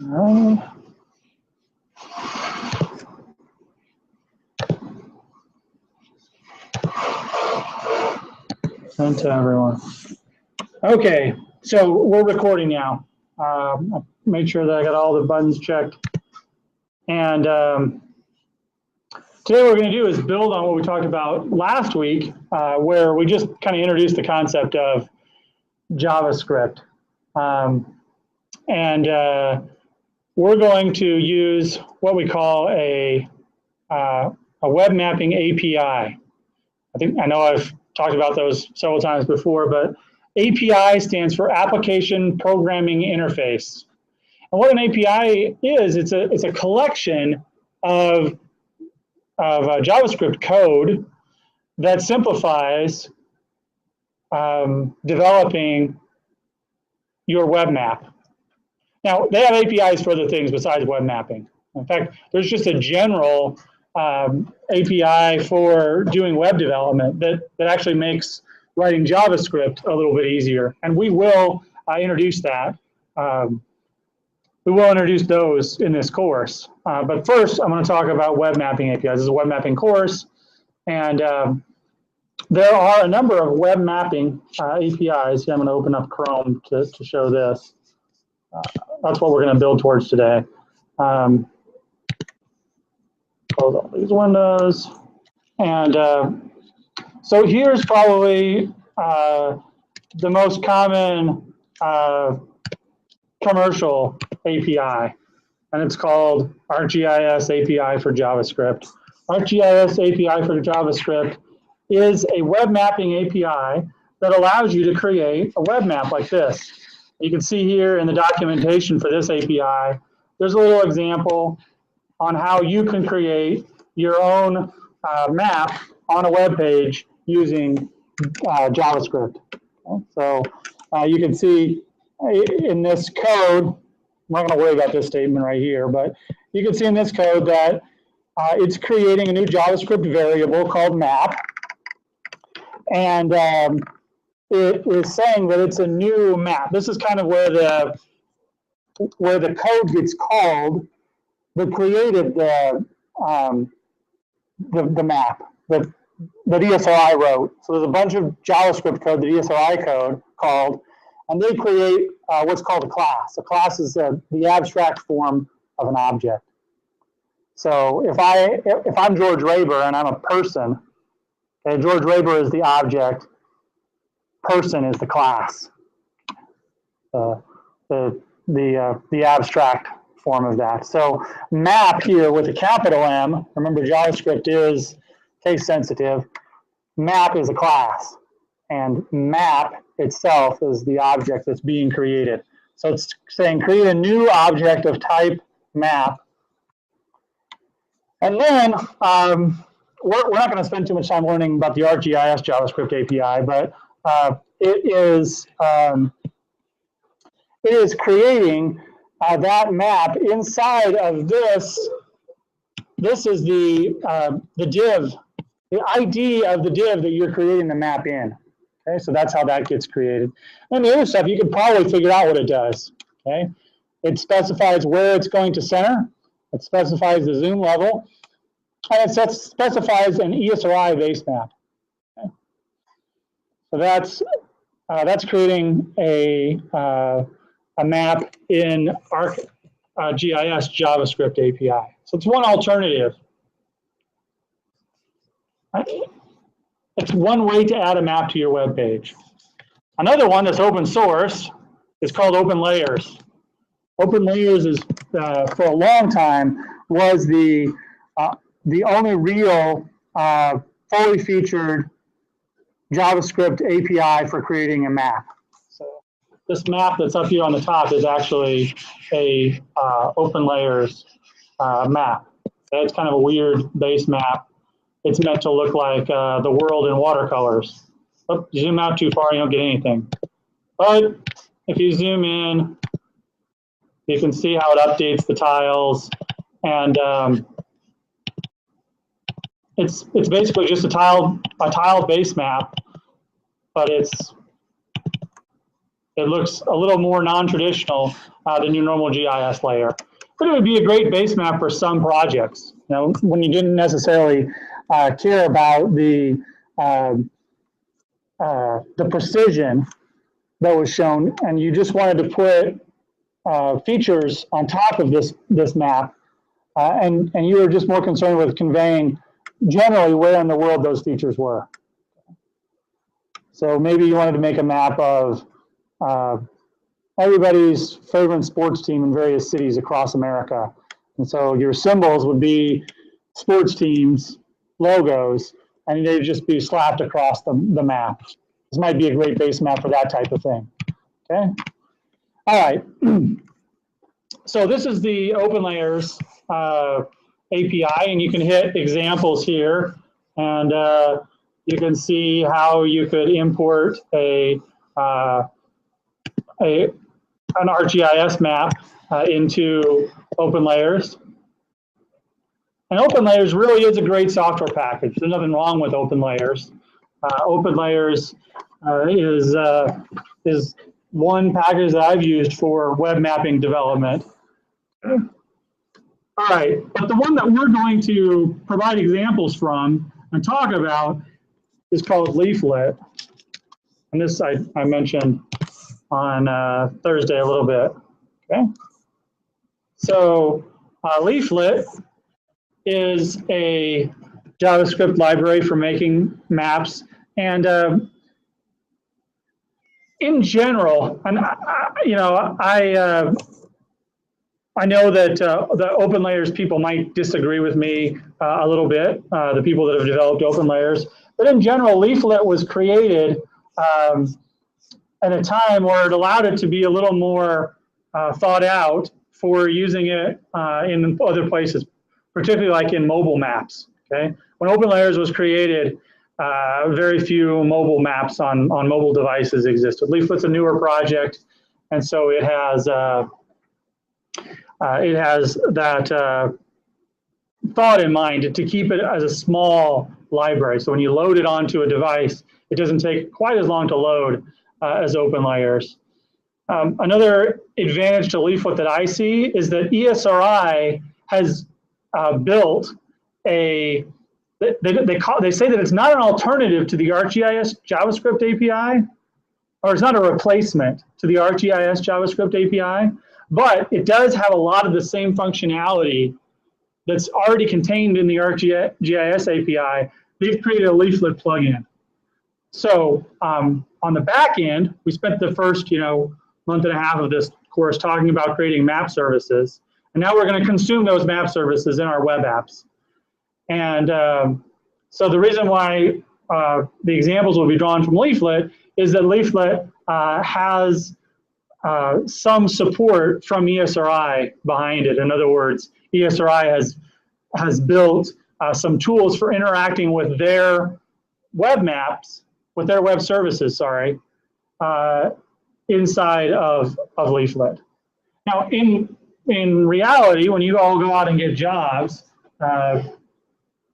All right. Send to everyone. Okay, so we're recording now. I'll make sure that I got all the buttons checked. And today what we're going to do is build on what we talked about last week, where we just kind of introduced the concept of JavaScript. We're going to use what we call a web mapping API. I know I've talked about those several times before, but API stands for Application Programming Interface. And what an API is, it's a collection of JavaScript code that simplifies developing your web map. Now, they have APIs for other things besides web mapping. In fact, there's just a general API for doing web development that actually makes writing JavaScript a little bit easier. And we will introduce that. We will introduce those in this course. But first, I'm going to talk about web mapping APIs. This is a web mapping course. And there are a number of web mapping APIs. I'm going to open up Chrome to show this. That's what we're going to build towards today. Close all these windows. And so here's probably the most common commercial API, and it's called ArcGIS API for JavaScript. ArcGIS API for JavaScript is a web mapping API that allows you to create a web map like this. You can see here in the documentation for this API, there's a little example on how you can create your own map on a web page using JavaScript. So you can see in this code, I'm not going to worry about this statement right here, but you can see in this code that it's creating a new JavaScript variable called map. And it is saying that it's a new map. This is kind of where the code gets called that created the map that ESRI wrote. So there's a bunch of JavaScript code that ESRI code called, and they create what's called a class. A class is the abstract form of an object. So if I'm George Raber and I'm a person, okay, George Raber is the object, person is the class, the abstract form of that. So map here with a capital M, remember JavaScript is case sensitive, map is a class, and map itself is the object that's being created. So it's saying create a new object of type map. And then we're not going to spend too much time learning about the ArcGIS JavaScript API, but it is creating that map inside of this. This is the div, the ID of the div that you're creating the map in. Okay, so that's how that gets created. And the other stuff, you can probably figure out what it does. Okay, it specifies where it's going to center. It specifies the zoom level, and it specifies an ESRI base map. Okay. So that's creating a map in ArcGIS JavaScript API. So it's one alternative. It's one way to add a map to your web page. Another one that's open source is called OpenLayers. OpenLayers is, for a long time, was the only real fully featured JavaScript API for creating a map. So this map that's up here on the top is actually a OpenLayers map. It's kind of a weird base map. It's meant to look like the world in watercolors. Oh, you zoom out too far, you don't get anything. But if you zoom in, you can see how it updates the tiles, and it's basically just a tile base map, but it's It looks a little more non-traditional than your normal GIS layer. But it would be a great base map for some projects. You know, when you didn't necessarily care about the precision that was shown, and you just wanted to put features on top of this map, and you were just more concerned with conveying generally where in the world those features were. So maybe you wanted to make a map of everybody's favorite sports team in various cities across America. And so your symbols would be sports teams, logos, and they'd just be slapped across the map. This might be a great base map for that type of thing. Okay. All right. So this is the OpenLayers API, and you can hit examples here, and you can see how you could import an ArcGIS map into OpenLayers. And OpenLayers really is a great software package. There's nothing wrong with OpenLayers. OpenLayers is one package that I've used for web mapping development. All right, but the one that we're going to provide examples from and talk about is called Leaflet. And this I mentioned on Thursday a little bit. Okay. So Leaflet is a JavaScript library for making maps, and in general, and I know that the OpenLayers people might disagree with me a little bit, the people that have developed OpenLayers, but in general, Leaflet was created at a time where it allowed it to be a little more thought out for using it in other places, particularly like in mobile maps. Okay, when OpenLayers was created, very few mobile maps on mobile devices existed. Leaflet's a newer project, and so it has that thought in mind to keep it as a small library. So when you load it onto a device, it doesn't take quite as long to load as OpenLayers. Another advantage to Leaflet that I see is that ESRI has built a, they say that it's not an alternative to the ArcGIS JavaScript API, or it's not a replacement to the ArcGIS JavaScript API, but it does have a lot of the same functionality that's already contained in the ArcGIS API. They've created a Leaflet plugin. So on the back end, we spent the first month and a half of this course talking about creating map services. And now we're going to consume those map services in our web apps. And so the reason why the examples will be drawn from Leaflet is that Leaflet has some support from ESRI behind it. In other words, ESRI has built some tools for interacting with their web maps, with their web services, sorry, inside of Leaflet. Now, in reality, when you all go out and get jobs,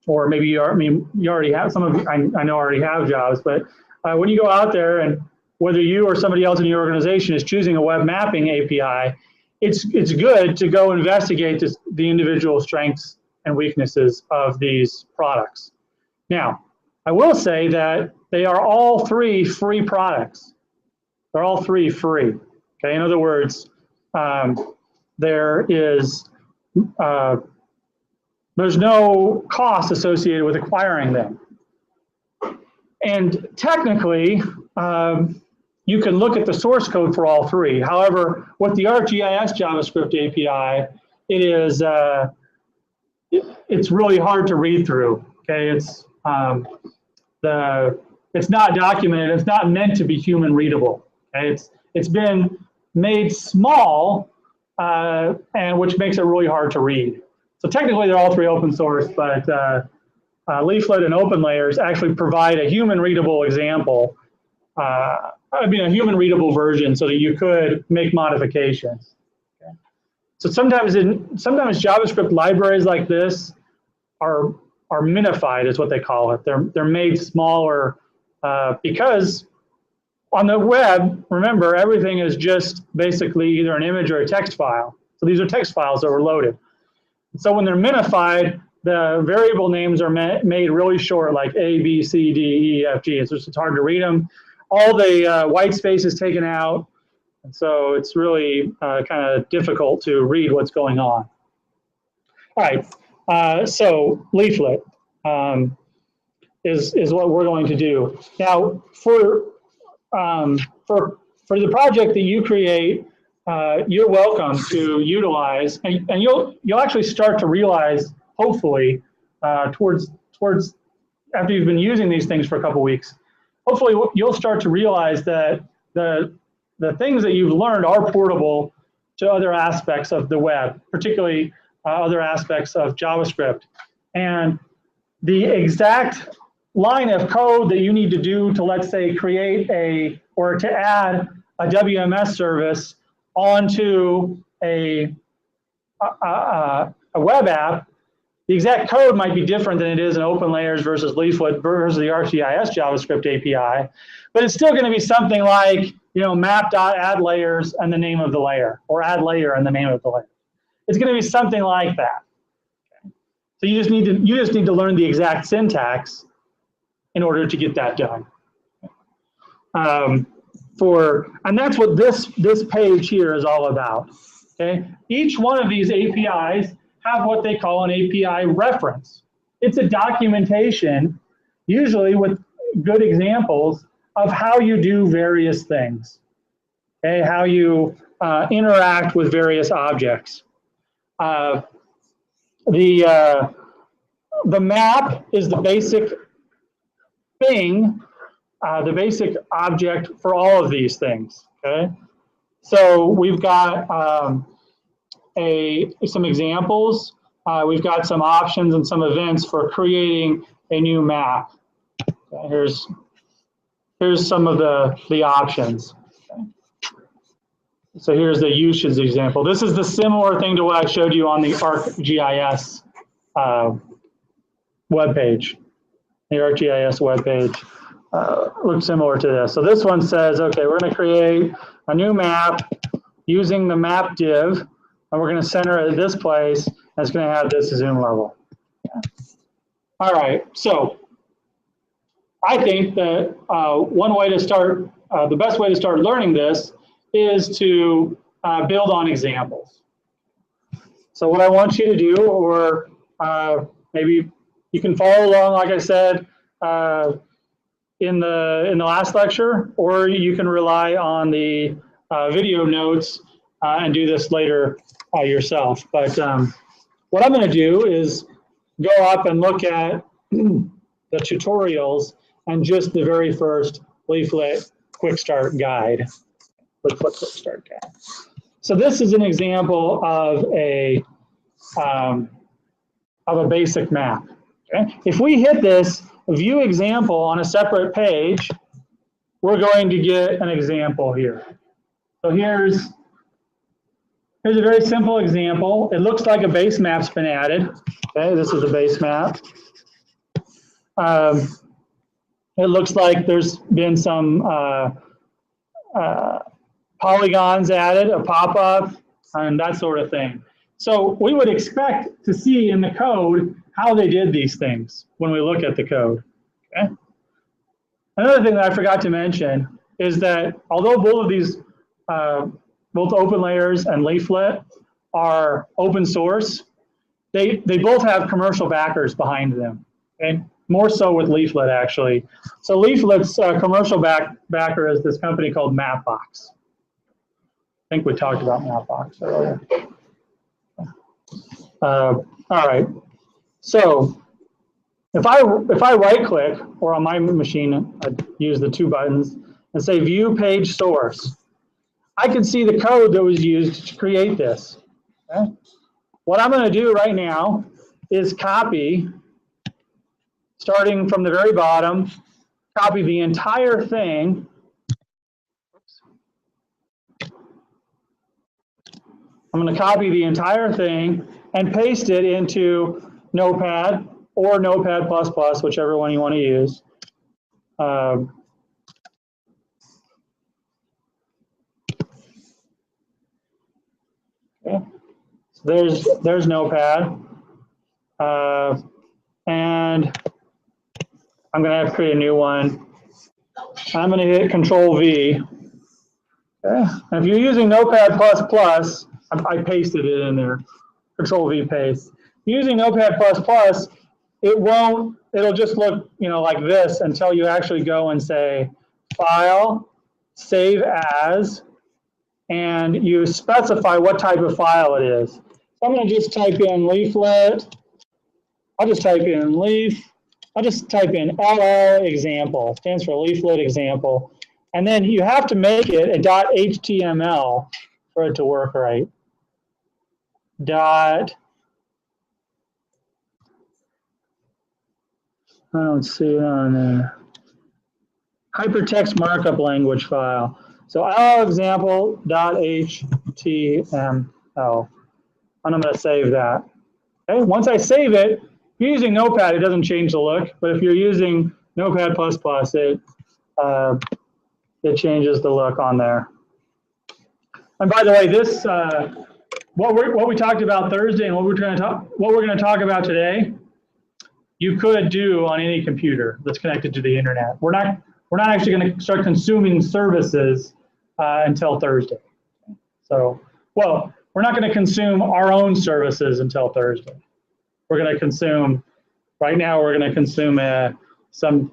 or maybe you already have, some of you I know already have jobs, but when you go out there, and whether you or somebody else in your organization is choosing a web mapping API, it's good to go investigate the individual strengths and weaknesses of these products. Now, I will say that they are all three free products. They're all three free. Okay, in other words, there's no cost associated with acquiring them. And technically, you can look at the source code for all three. However, with the ArcGIS JavaScript API, it's really hard to read through. Okay, it's not documented. It's not meant to be human readable. Okay? It's been made small, and which makes it really hard to read. So technically, they're all three open source, but Leaflet and OpenLayers actually provide a human readable example. A human readable version, so that you could make modifications. Okay. So sometimes JavaScript libraries like this are minified, is what they call it. They're made smaller because On the web, remember, everything is just basically either an image or a text file. So these are text files that were loaded. So when they're minified, the variable names are made really short, like A, B, C, D, E, F, G. It's just hard to read them. All the white space is taken out. And so it's really kind of difficult to read what's going on. All right, so Leaflet is what we're going to do. Now, for the project that you create, you're welcome to utilize, and you'll actually start to realize, hopefully, towards after you've been using these things for a couple weeks, hopefully you'll start to realize that the things that you've learned are portable to other aspects of the web, particularly other aspects of JavaScript. And the exact line of code that you need to do to, let's say, create or to add a WMS service onto a web app, the exact code might be different than it is in OpenLayers versus Leaflet versus the ArcGIS JavaScript API, but it's still going to be something like, map.addLayers and the name of the layer, or add layer and the name of the layer. It's going to be something like that. So you just need to learn the exact syntax in order to get that done. And that's what this page here is all about. Okay, each one of these APIs have what they call an API reference. It's a documentation, usually with good examples of how you do various things. Okay, how you interact with various objects. The map is the basic thing, the basic object for all of these things. Okay, so we've got some examples. We've got some options and some events for creating a new map. Okay, here's some of the options. Okay. So here's the usage example. This is the similar thing to what I showed you on the ArcGIS webpage. The ArcGIS webpage looks similar to this. So this one says, okay, we're going to create a new map using the map div, and we're going to center it at this place, and it's going to have this zoom level. Yeah. All right, so I think that one way to start, the best way to start learning this is to build on examples. So what I want you to do, or maybe you can follow along, like I said, in the last lecture, or you can rely on the video notes and do this later yourself. But what I'm going to do is go up and look at the tutorials and just the very first Leaflet Quick Start Guide. Leaflet Quick Start Guide. So this is an example of a basic map. Okay? If we hit this view example on a separate page, we're going to get an example here. So here's a very simple example. It looks like a base map's been added. Okay, this is a base map. It looks like there's been some polygons added, a pop-up, and that sort of thing. So we would expect to see in the code how they did these things when we look at the code. Okay? Another thing that I forgot to mention is that although both of these, both OpenLayers and Leaflet are open source, they both have commercial backers behind them. Okay? More so with Leaflet, actually. So Leaflet's commercial backer is this company called Mapbox. I think we talked about Mapbox earlier. All right. So if I right click, or on my machine, I use the two buttons and say View Page Source, I can see the code that was used to create this. Okay? What I'm going to do right now is copy, starting from the very bottom, copy the entire thing. I'm going to copy the entire thing and paste it into Notepad or Notepad++, whichever one you want to use. There's Notepad. And I'm going to have to create a new one. I'm going to hit Control V. Okay. And if you're using Notepad++, I pasted it in there. Control V paste. Using Notepad++, it'll just look, like this until you actually go and say File, Save As, and you specify what type of file it is. So I'm going to just type in Leaflet. I'll just type in LL example, stands for Leaflet example. And then you have to make it a .html for it to work right. I don't see it on there. Hypertext markup language file. So LL example.html. And I'm going to save that. Okay, once I save it, if you're using Notepad, it doesn't change the look. But if you're using Notepad++, it changes the look on there. And by the way, this what we talked about Thursday and what we're going to talk about today, you could do on any computer that's connected to the internet. We're not actually going to start consuming services until Thursday. So, well, we're not going to consume our own services until Thursday. We're going to consume, right now we're going to consume some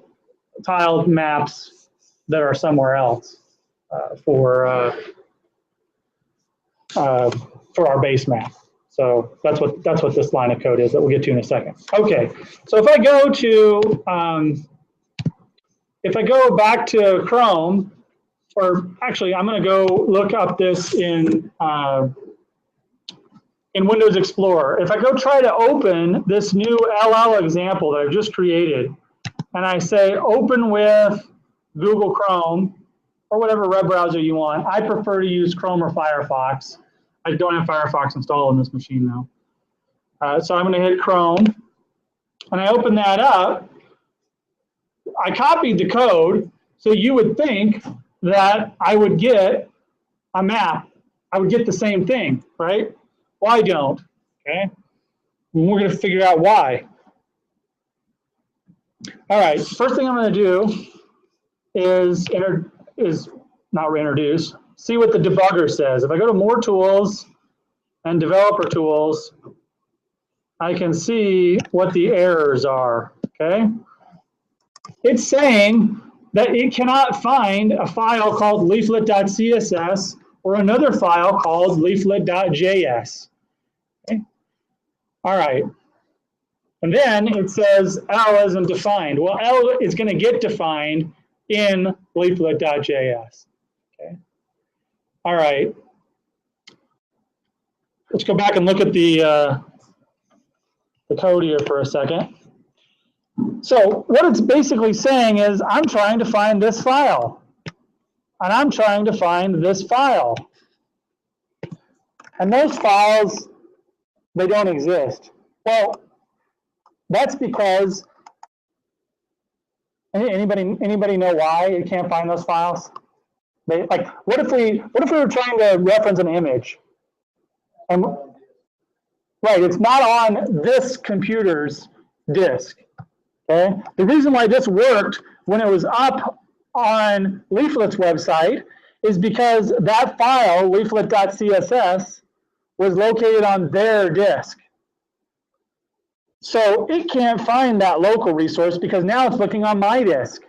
tiled maps that are somewhere else for our base map. So that's what this line of code is that we'll get to in a second. Okay, so if I go back to Chrome, or actually I'm going to go look up this in Windows Explorer. If I go try to open this new LL example that I've just created, and I say open with Google Chrome or whatever web browser you want. I prefer to use Chrome or Firefox. I don't have Firefox installed on this machine though. So I'm going to hit Chrome, and I open that up. I copied the code, so you would think that I would get a map. I would get the same thing, right? Well, I don't, okay? And we're going to figure out why. All right, first thing I'm going to do is not reintroduce, see what the debugger says. If I go to More Tools and Developer Tools, I can see what the errors are, okay? It's saying that it cannot find a file called leaflet.css or another file called leaflet.js. Okay? All right. And then it says L isn't defined. Well, L is going to get defined in leaflet.js. Okay. All right. Let's go back and look at the code here for a second. So what it's basically saying is I'm trying to find this file. And I'm trying to find this file. And those files, they don't exist. Well, that's because, anybody know why it can't find those files? What if we were trying to reference an image? And right, it's not on this computer's disk. Okay? The reason why this worked when it was up on Leaflet's website is because that file, leaflet.css, was located on their disk. So it can't find that local resource because now it's looking on my disk.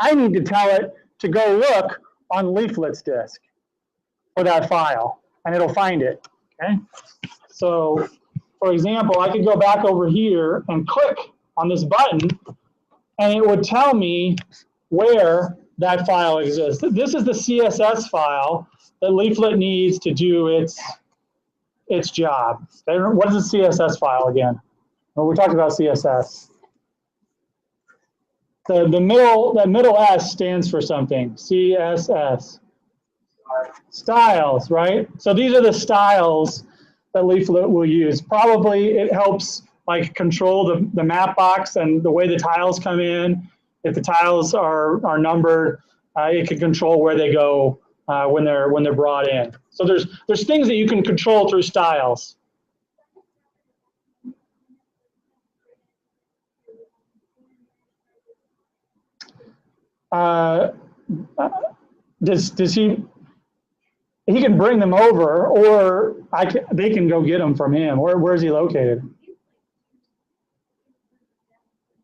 I need to tell it to go look on Leaflet's disk for that file, and it'll find it. Okay. So, for example, I could go back over here and click on this button, and it would tell me where that file exists. This is the CSS file that Leaflet needs to do its job. What is a CSS file again? Well, we talked about CSS. The middle S stands for something. CSS. Styles, right? So these are the styles that Leaflet will use. Probably it helps control the map box and the way the tiles come in. If the tiles are numbered, it can control where they go when they're brought in. So there's things that you can control through styles. does he can bring them over, or they can go get them from him. Where's he located?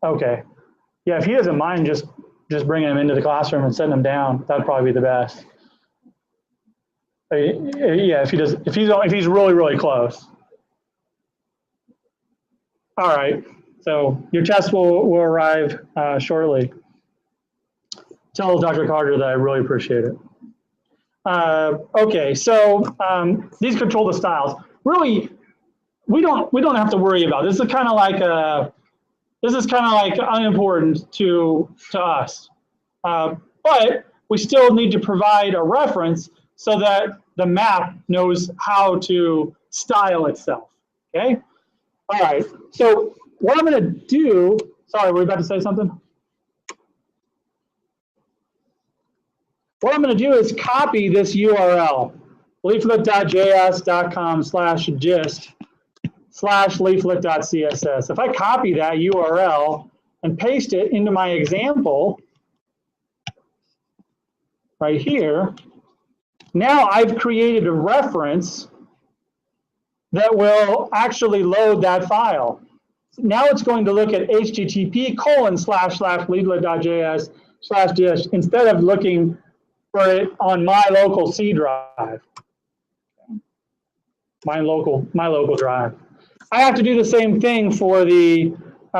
Okay. Yeah, if he doesn't mind just bringing them into the classroom and setting them down, that'd probably be the best. Yeah, if he's really close. All right. So your test will arrive shortly. Tell Dr. Carter that I really appreciate it. Okay, so these control the styles. Really, we don't have to worry about this. This is kind of like unimportant to us, but we still need to provide a reference so that the map knows how to style itself. Okay. All right. So what I'm going to do. Sorry, were you about to say something? What I'm going to do is copy this URL, leaflet.js.com/gist/leaflet.css. If I copy that URL and paste it into my example right here, now I've created a reference that will actually load that file. Now it's going to look at http://leaflet.js/gist instead of looking for it on my local C drive, my local drive. I have to do the same thing for the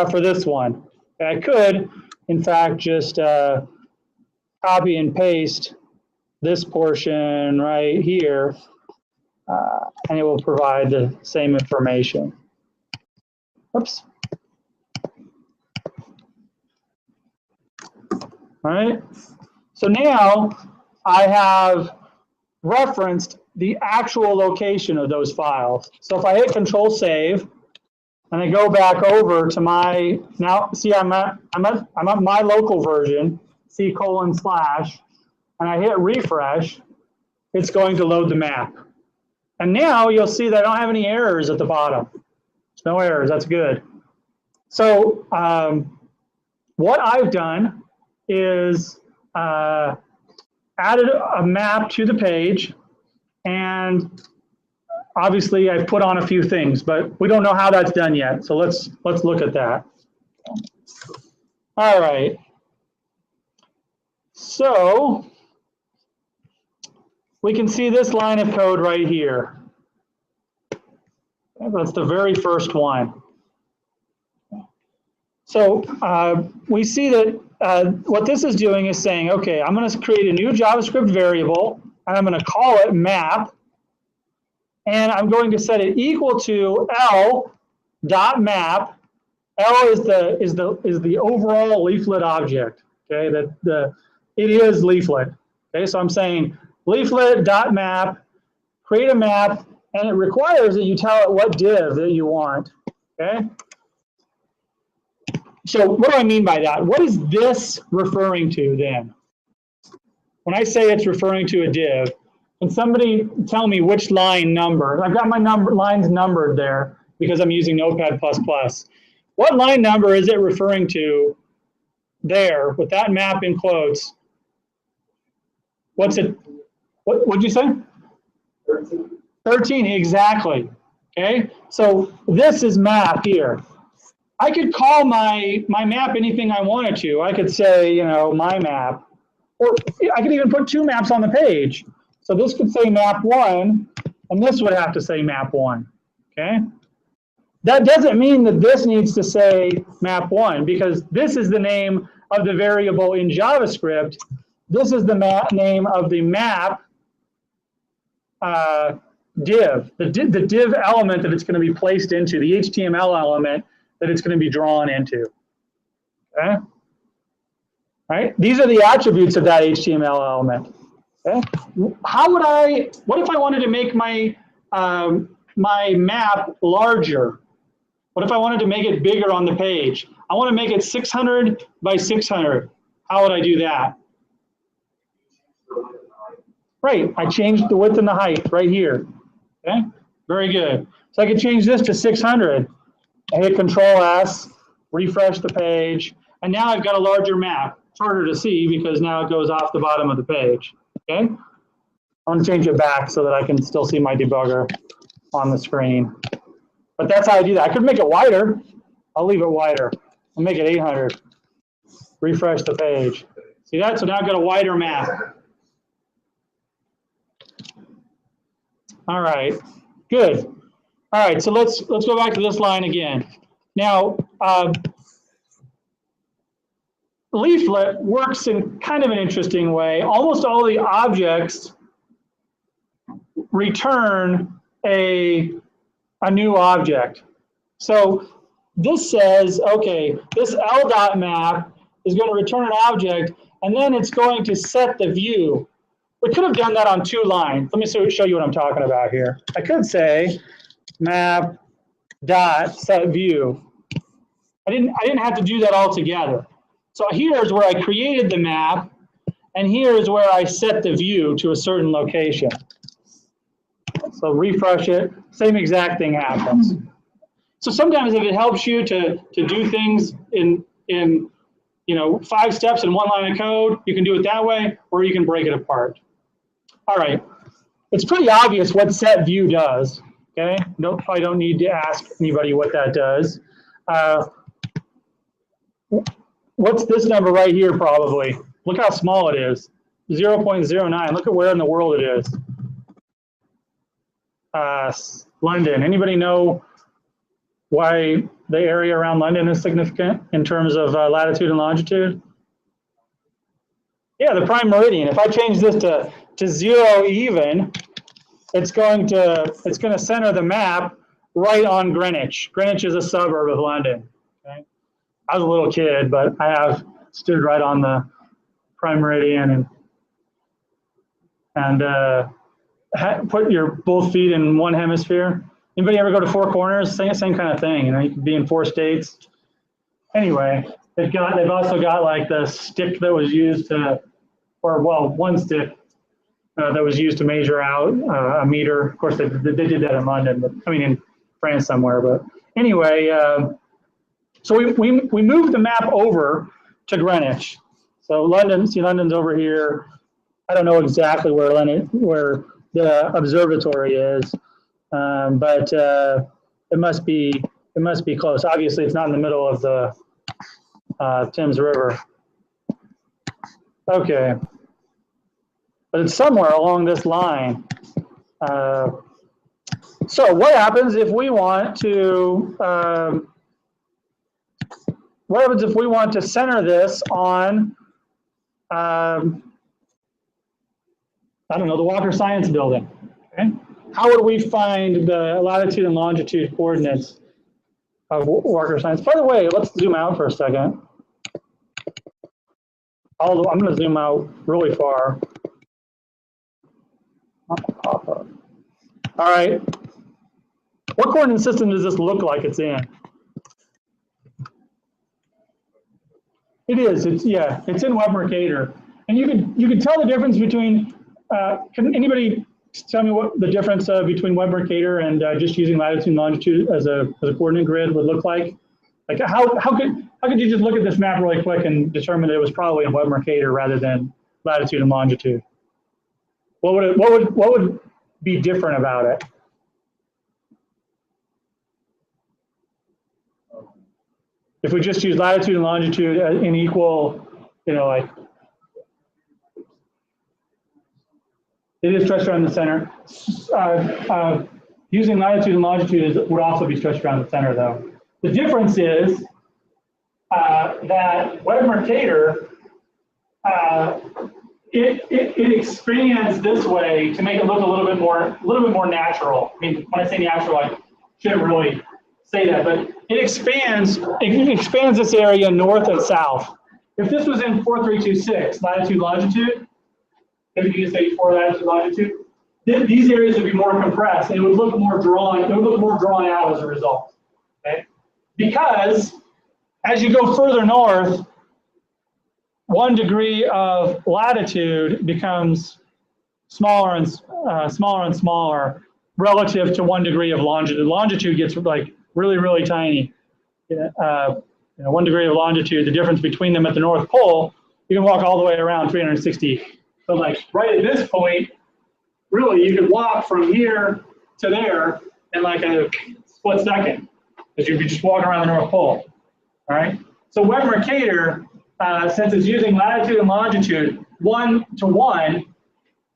for this one. I could, in fact, just copy and paste this portion right here, and it will provide the same information. Oops. All right. So now I have referenced the actual location of those files. So if I hit Control Save and I go back over to my, now see I'm at my local version, C:// and I hit refresh, it's going to load the map. And now you'll see that I don't have any errors at the bottom. There's no errors, that's good. So what I've done is added a map to the page, and obviously I've put on a few things, but we don't know how that's done yet. So let's look at that. All right. So we can see this line of code right here. That's the very first one. So we see that what this is doing is saying, okay, I'm going to create a new JavaScript variable, and I'm going to call it map, and I'm going to set it equal to l.map. L is the overall leaflet object. Okay, it is leaflet. Okay, so I'm saying leaflet.map, create a map, and it requires that you tell it what div that you want. Okay. So what do I mean by that? What is this referring to then? When I say it's referring to a div, can somebody tell me which line number? I've got my lines numbered there because I'm using Notepad++. What line number is it referring to there with that map in quotes? What's it? What'd you say? 13. 13, exactly. Okay, so this is map here. I could call my map anything I wanted to. I could say, you know, my map, or I could even put two maps on the page. So this could say map 1, and this would have to say map 1. Okay. That doesn't mean that this needs to say map 1, because this is the name of the variable in JavaScript. This is the name of the map div, the div element that it's going to be placed into, the HTML element that it's going to be drawn into. Okay. All right. These are the attributes of that HTML element. Okay. What if I wanted to make my my map larger? What if I wanted to make it bigger on the page? I want to make it 600 by 600. How would I do that? Right. I changed the width and the height right here. Okay. Very good. So I could change this to 600. I hit Control S, refresh the page, and now I've got a larger map. It's harder to see because now it goes off the bottom of the page. Okay, I'm going to change it back so that I can still see my debugger on the screen. But that's how I do that. I could make it wider. I'll leave it wider. I'll make it 800. Refresh the page. See that? So now I've got a wider map. All right, good. All right, so let's go back to this line again. Now, Leaflet works in kind of an interesting way. Almost all the objects return a new object. So this says, okay, this L.dot map is going to return an object, and then it's going to set the view. We could have done that on 2 lines. Let me show you what I'm talking about here. I could say map dot set view. I didn't have to do that all together. So here's where I created the map, and here's where I set the view to a certain location. So refresh it, same exact thing happens. So sometimes if it helps you to do things in 5 steps in 1 line of code, you can do it that way, or you can break it apart. All right, it's pretty obvious what set view does. Okay, I don't need to ask anybody what that does. What's this number right here probably? Look how small it is, 0.09. Look at where in the world it is. London. Anybody know why the area around London is significant in terms of latitude and longitude? Yeah, the prime meridian. If I change this to 0 even, it's going to center the map right on Greenwich. Greenwich is a suburb of London. Okay? I was a little kid, but I have stood right on the prime meridian and put your both feet in one hemisphere. Anybody ever go to Four Corners? Same kind of thing. You can be in 4 states. Anyway, they've also got like the stick that was used to, or well, 1 stick that was used to measure out a meter. Of course, they did that in London, but I mean in France somewhere. But anyway, so we moved the map over to Greenwich. So London's over here. I don't know exactly where the observatory is, but it must be close. Obviously, it's not in the middle of the Thames River. Okay, but it's somewhere along this line. So what happens if we want to? What happens if we want to center this on? I don't know, the Walker Science Building. Okay? How would we find the latitude and longitude coordinates of Walker Science? By the way, let's zoom out for a second. I'm going to zoom out really far. All right. What coordinate system does this look like it's in? It is. It's in Web Mercator, and you can tell the difference between. Can anybody tell me what the difference between Web Mercator and just using latitude and longitude as a coordinate grid would look like? Like how could you just look at this map really quick and determine that it was probably in Web Mercator rather than latitude and longitude? What would be different about it? If we just use latitude and longitude in equal, like it is stretched around the center. Using latitude and longitude would also be stretched around the center, though. The difference is that Web Mercator it expands this way to make it look a little bit more natural. I mean, when I say natural, I shouldn't really say that, but it expands this area north and south. If this was in 4326 latitude longitude, if you use 84 latitude longitude, these areas would be more compressed and it would look more drawn. It would look more drawn out as a result. Okay, because as you go further north, 1 degree of latitude becomes smaller and smaller relative to 1 degree of longitude. Longitude gets like really tiny. 1 degree of longitude, the difference between them at the North Pole you can walk all the way around 360. So like right at this point, really you could walk from here to there in like a split second, because you'd be just walking around the North Pole. All right. So Web Mercator, since it's using latitude and longitude, 1 to 1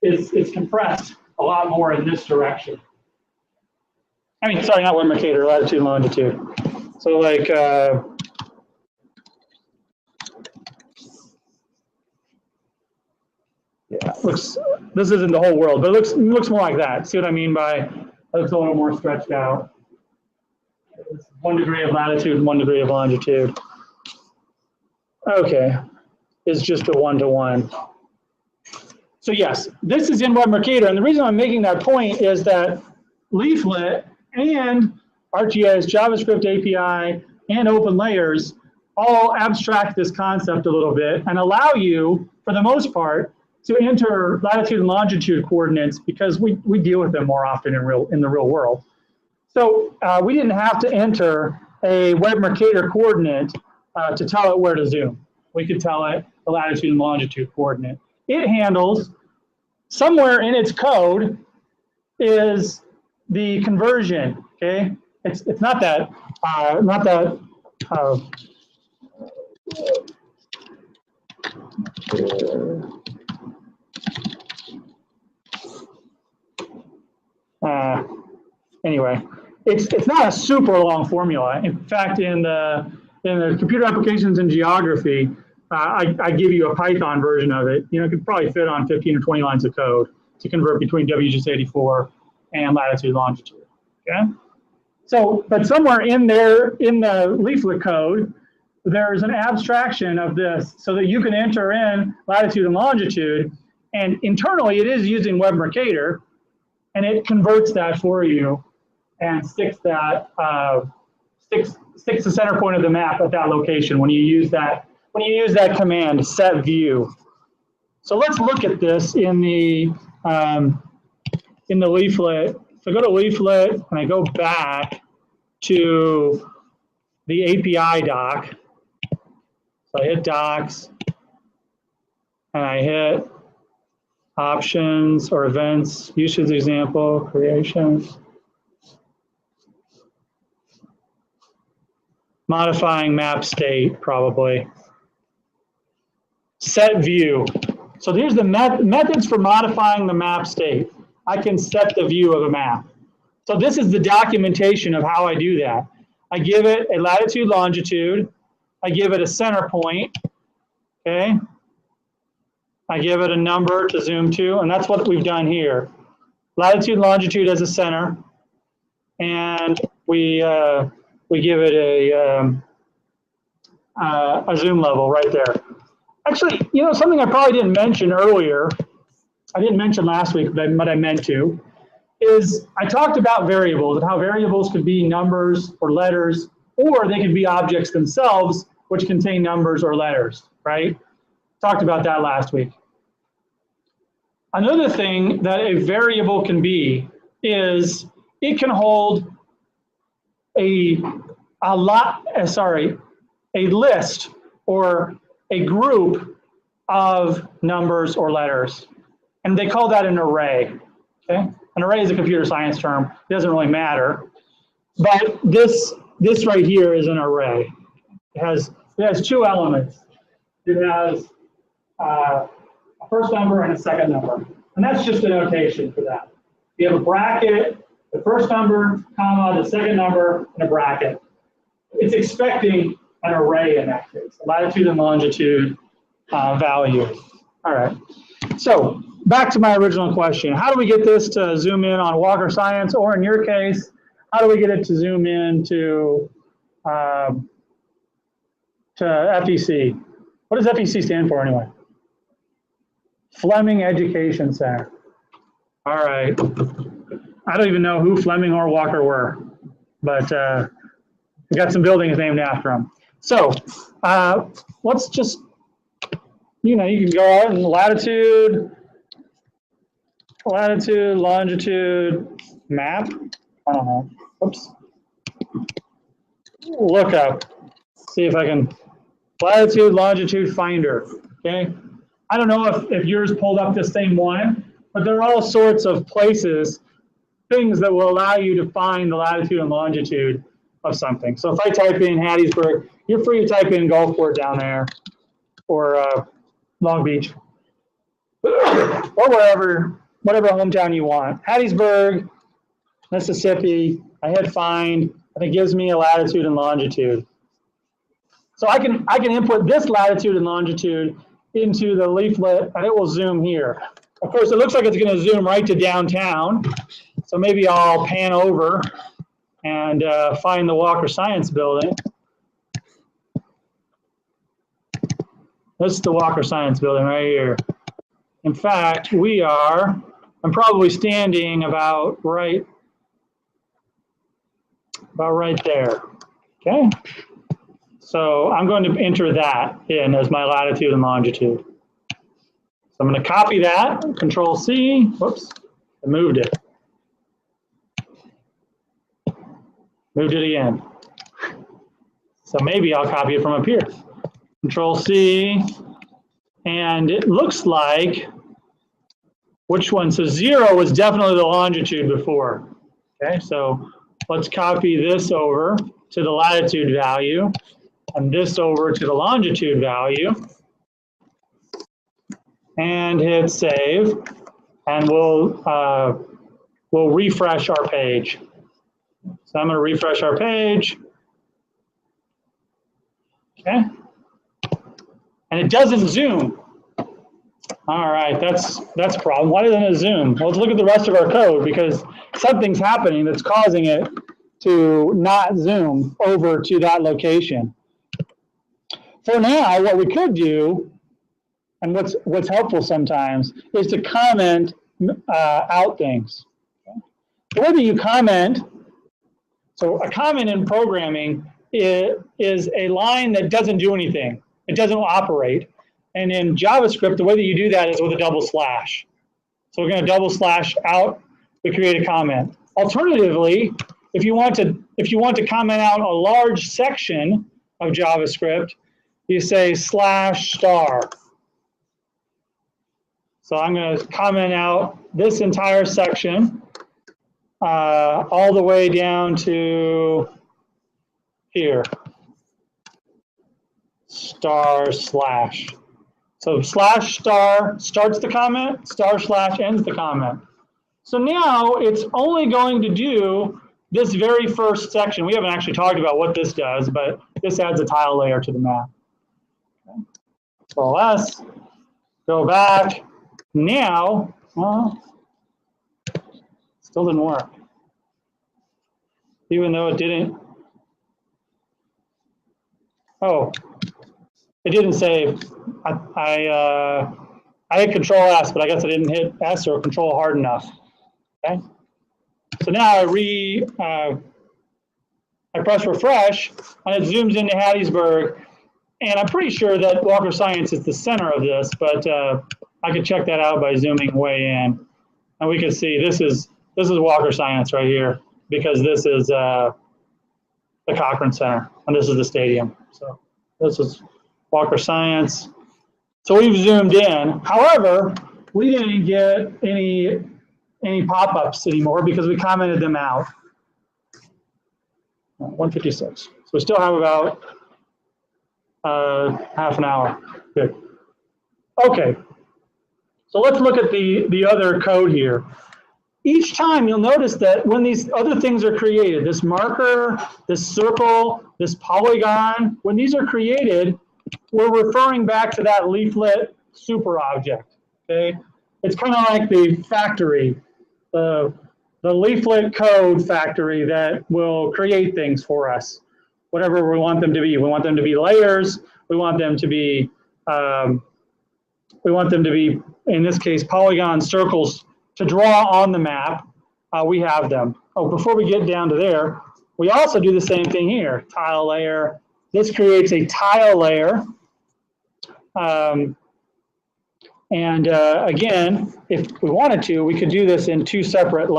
is compressed a lot more in this direction. I mean, sorry, not Web Mercator, latitude and longitude. So like, yeah, looks. This isn't the whole world, but it looks more like that. See what I mean by it looks a little more stretched out. It's 1 degree of latitude and 1 degree of longitude. Okay, it's just a 1 to 1. So yes, this is in Web Mercator, and the reason I'm making that point is that Leaflet and ArcGIS JavaScript API and Open Layers all abstract this concept a little bit and allow you, for the most part, to enter latitude and longitude coordinates because we deal with them more often in the real world. So we didn't have to enter a Web Mercator coordinate to tell it where to zoom. We could tell it the latitude and longitude coordinate. It handles, somewhere in its code is the conversion, okay? It's not that, anyway, it's not a super long formula. In fact, in the computer applications and geography, I give you a Python version of it. You know, it could probably fit on 15 or 20 lines of code to convert between WGS84 and latitude longitude. Okay. So, but somewhere in there, in the Leaflet code, there's an abstraction of this so that you can enter in latitude and longitude, and internally it is using Web Mercator, and it converts that for you and sticks that sticks the center point of the map at that location when you use that command set view. So let's look at this in the Leaflet. So I go to Leaflet and I go back to the API doc. So I hit docs and I hit options or events, usage example, creations. Modifying map state, probably. Set view. So here's the methods for modifying the map state. I can set the view of a map. So this is the documentation of how I do that. I give it a latitude, longitude. I give it a center point, okay? I give it a number to zoom to, and that's what we've done here. Latitude, longitude as a center, and we give it a zoom level right there. Actually, you know, something I probably didn't mention earlier, I didn't mention last week, but I meant to, is I talked about variables and how variables could be numbers or letters, or they could be objects themselves, which contain numbers or letters, right? Talked about that last week. Another thing that a variable can be is it can hold a list or a group of numbers or letters, and they call that an array. Okay, an array is a computer science term. It doesn't really matter, but this right here is an array. It has two elements. It has a first number and a second number, and that's just a notation for that. You have a bracket, the first number, comma, the second number, and a bracket. It's expecting an array in that case, latitude and longitude value. All right, so back to my original question. How do we get this to zoom in on Walker Science, or in your case, how do we get it to zoom in to FEC? What does FEC stand for anyway? Fleming Education Center. All right. I don't even know who Fleming or Walker were, but we got some buildings named after them. So let's just, you know, you can go out and latitude, longitude, map. I don't know. Oops. Look up. See if I can. Latitude, longitude finder. okay? I don't know if yours pulled up the same one, but there are all sorts of places, things that will allow you to find the latitude and longitude of something. So if I type in Hattiesburg, you're free to type in Gulfport down there, or Long Beach, or whatever hometown you want. Hattiesburg, Mississippi, I hit find, and it gives me a latitude and longitude. So I can input this latitude and longitude into the leaflet, and it will zoom here. Of course, it looks like it's going to zoom right to downtown. So maybe I'll pan over and find the Walker Science Building. This is the Walker Science Building right here. In fact, I'm probably standing about right there, okay? So I'm going to enter that in as my latitude and longitude. So I'm going to copy that, Control C, whoops, I moved it. Moved it again. So maybe I'll copy it from up here. Control C, and it looks like, which one? So 0 was definitely the longitude before. Okay, so let's copy this over to the latitude value and this over to the longitude value and hit save, and we'll refresh our page. So I'm going to refresh our page. Okay. And it doesn't zoom. All right, that's a problem. Why doesn't it zoom? Well, let's look at the rest of our code, because something's happening that's causing it to not zoom over to that location. For now, what we could do, and what's helpful sometimes, is to comment out things. The way that you comment, so a comment in programming is a line that doesn't do anything. It doesn't operate. And in JavaScript, the way that you do that is with a double slash. So we're going to double slash out to create a comment. Alternatively, if you want to comment out a large section of JavaScript, you say /star. So I'm going to comment out this entire section all the way down to here. // So /star starts the comment, // ends the comment. So now it's only going to do this very first section. We haven't actually talked about what this does, but this adds a tile layer to the map. Okay. So let's go back. Now, well, still didn't work. Even though it didn't. Oh, it didn't save. I hit Control S, but I guess I didn't hit S or Control hard enough. Okay. So now I press refresh, and it zooms into Hattiesburg, and I'm pretty sure that Walker Science is the center of this, but I could check that out by zooming way in, and we can see this is Walker Science right here, because this is the Cochran Center, and this is the stadium. So this is Walker Science. So we've zoomed in. However, we didn't get any pop-ups anymore because we commented them out. 1:56. So we still have about half an hour. Good. Okay. So let's look at the other code here. Each time you'll notice that when these other things are created, this marker, this circle, this polygon, when these are created, we're referring back to that leaflet super object. Okay, it's kind of like the factory, the leaflet code factory that will create things for us, whatever we want them to be. We want them to be layers. We want them to be in this case polygon circles to draw on the map. We have them. Oh, before we get down to there, we also do the same thing here. Tile layer. This creates a tile layer. Again, if we wanted to, we could do this in two separate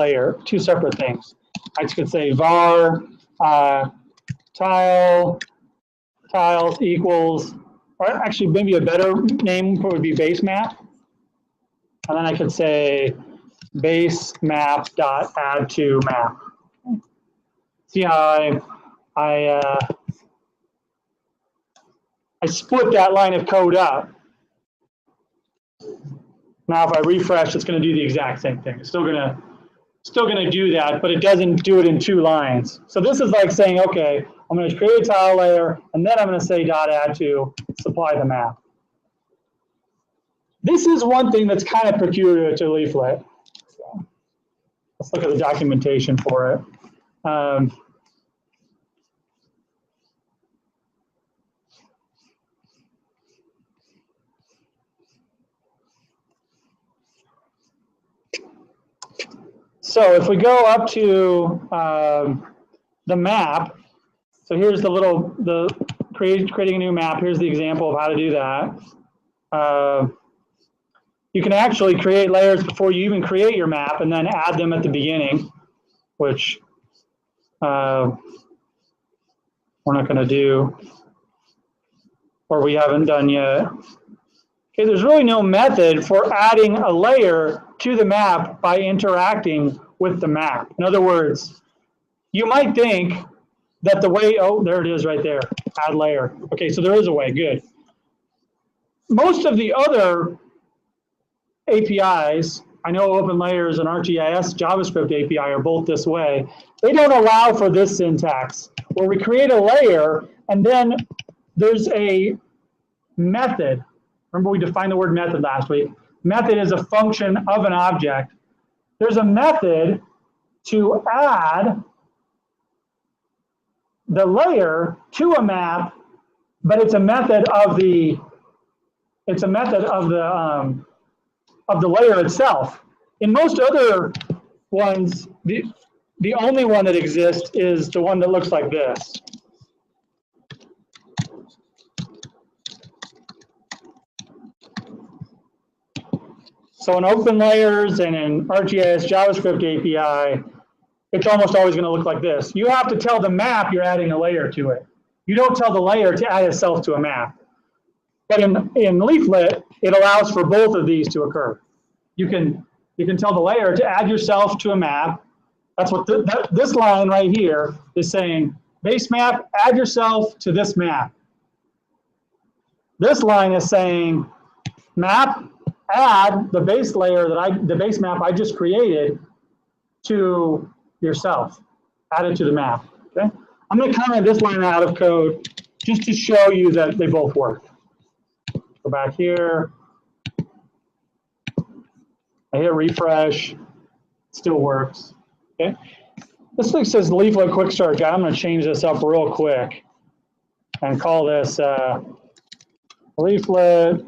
things. I could say var tiles equals or actually maybe a better name would be base map. And then I could say base map dot add to map. See how I split that line of code up. Now if I refresh, it's going to do the exact same thing. It's still going to do that, but it doesn't do it in 2 lines. So this is like saying, okay, I'm going to create a tile layer, and then I'm going to say dot add to supply the map. This is one thing that's kind of peculiar to Leaflet. So let's look at the documentation for it. So if we go up to the map, so here's creating a new map. Here's the example of how to do that. You can actually create layers before you even create your map and then add them at the beginning, which we're not going to do, or we haven't done yet. Okay, there's really no method for adding a layer to the map by interacting with the map. In other words, you might think that the way, oh, there it is right there, add layer. Okay, so there is a way, good. Most of the other APIs, I know OpenLayers and ArcGIS JavaScript API are both this way. They don't allow for this syntax, where we create a layer and then there's a method. Remember we defined the word method last week. Method is a function of an object. There's a method to add the layer to a map, but it's a method of the layer itself. In most other ones, the only one that exists is the one that looks like this. So in OpenLayers and in ArcGIS JavaScript API, it's almost always going to look like this. You have to tell the map you're adding a layer to it. You don't tell the layer to add itself to a map. But in Leaflet, it allows for both of these to occur. You can tell the layer to add yourself to a map. That's what this line right here is saying. Base map, add yourself to this map. This line is saying map, add the base layer the base map I just created to yourself. Add it to the map. Okay. I'm going to comment this line out of code just to show you that they both work. Go back here. I hit refresh. It still works. Okay. This thing says Leaflet Quick Start Guide. I'm going to change this up real quick and call this Leaflet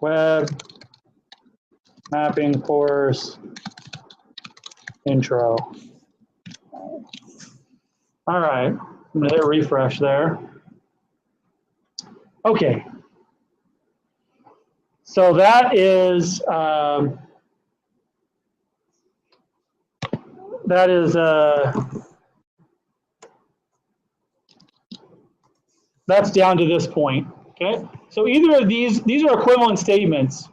Web Mapping Course Intro. All right. I'm going to hit refresh there. Okay. So that is that's down to this point. Okay. So either of these are equivalent statements.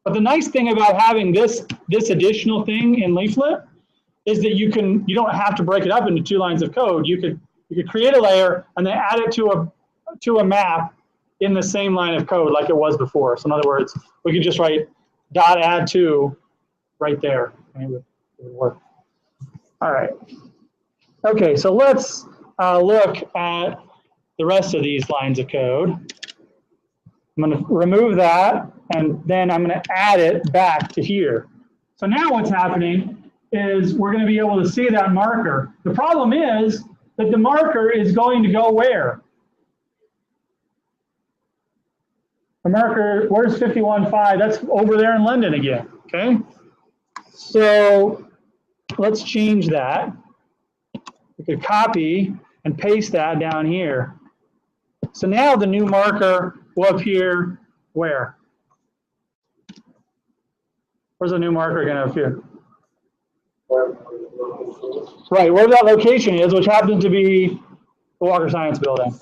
But the nice thing about having this additional thing in Leaflet is that you don't have to break it up into 2 lines of code. You could create a layer and then add it to a map in the same line of code like it was before. So in other words, we could just write dot add to right there. And it would work. All right. Okay, so let's look at the rest of these lines of code. I'm going to remove that, and then I'm going to add it back to here. So now what's happening is we're going to be able to see that marker. The problem is that the marker is going to go where? The marker, where's 51.5? That's over there in London again, okay? So let's change that. We could copy and paste that down here. So now the new marker will appear where? Where's the new marker going to appear? Right, where that location is, which happens to be the Walker Science Building.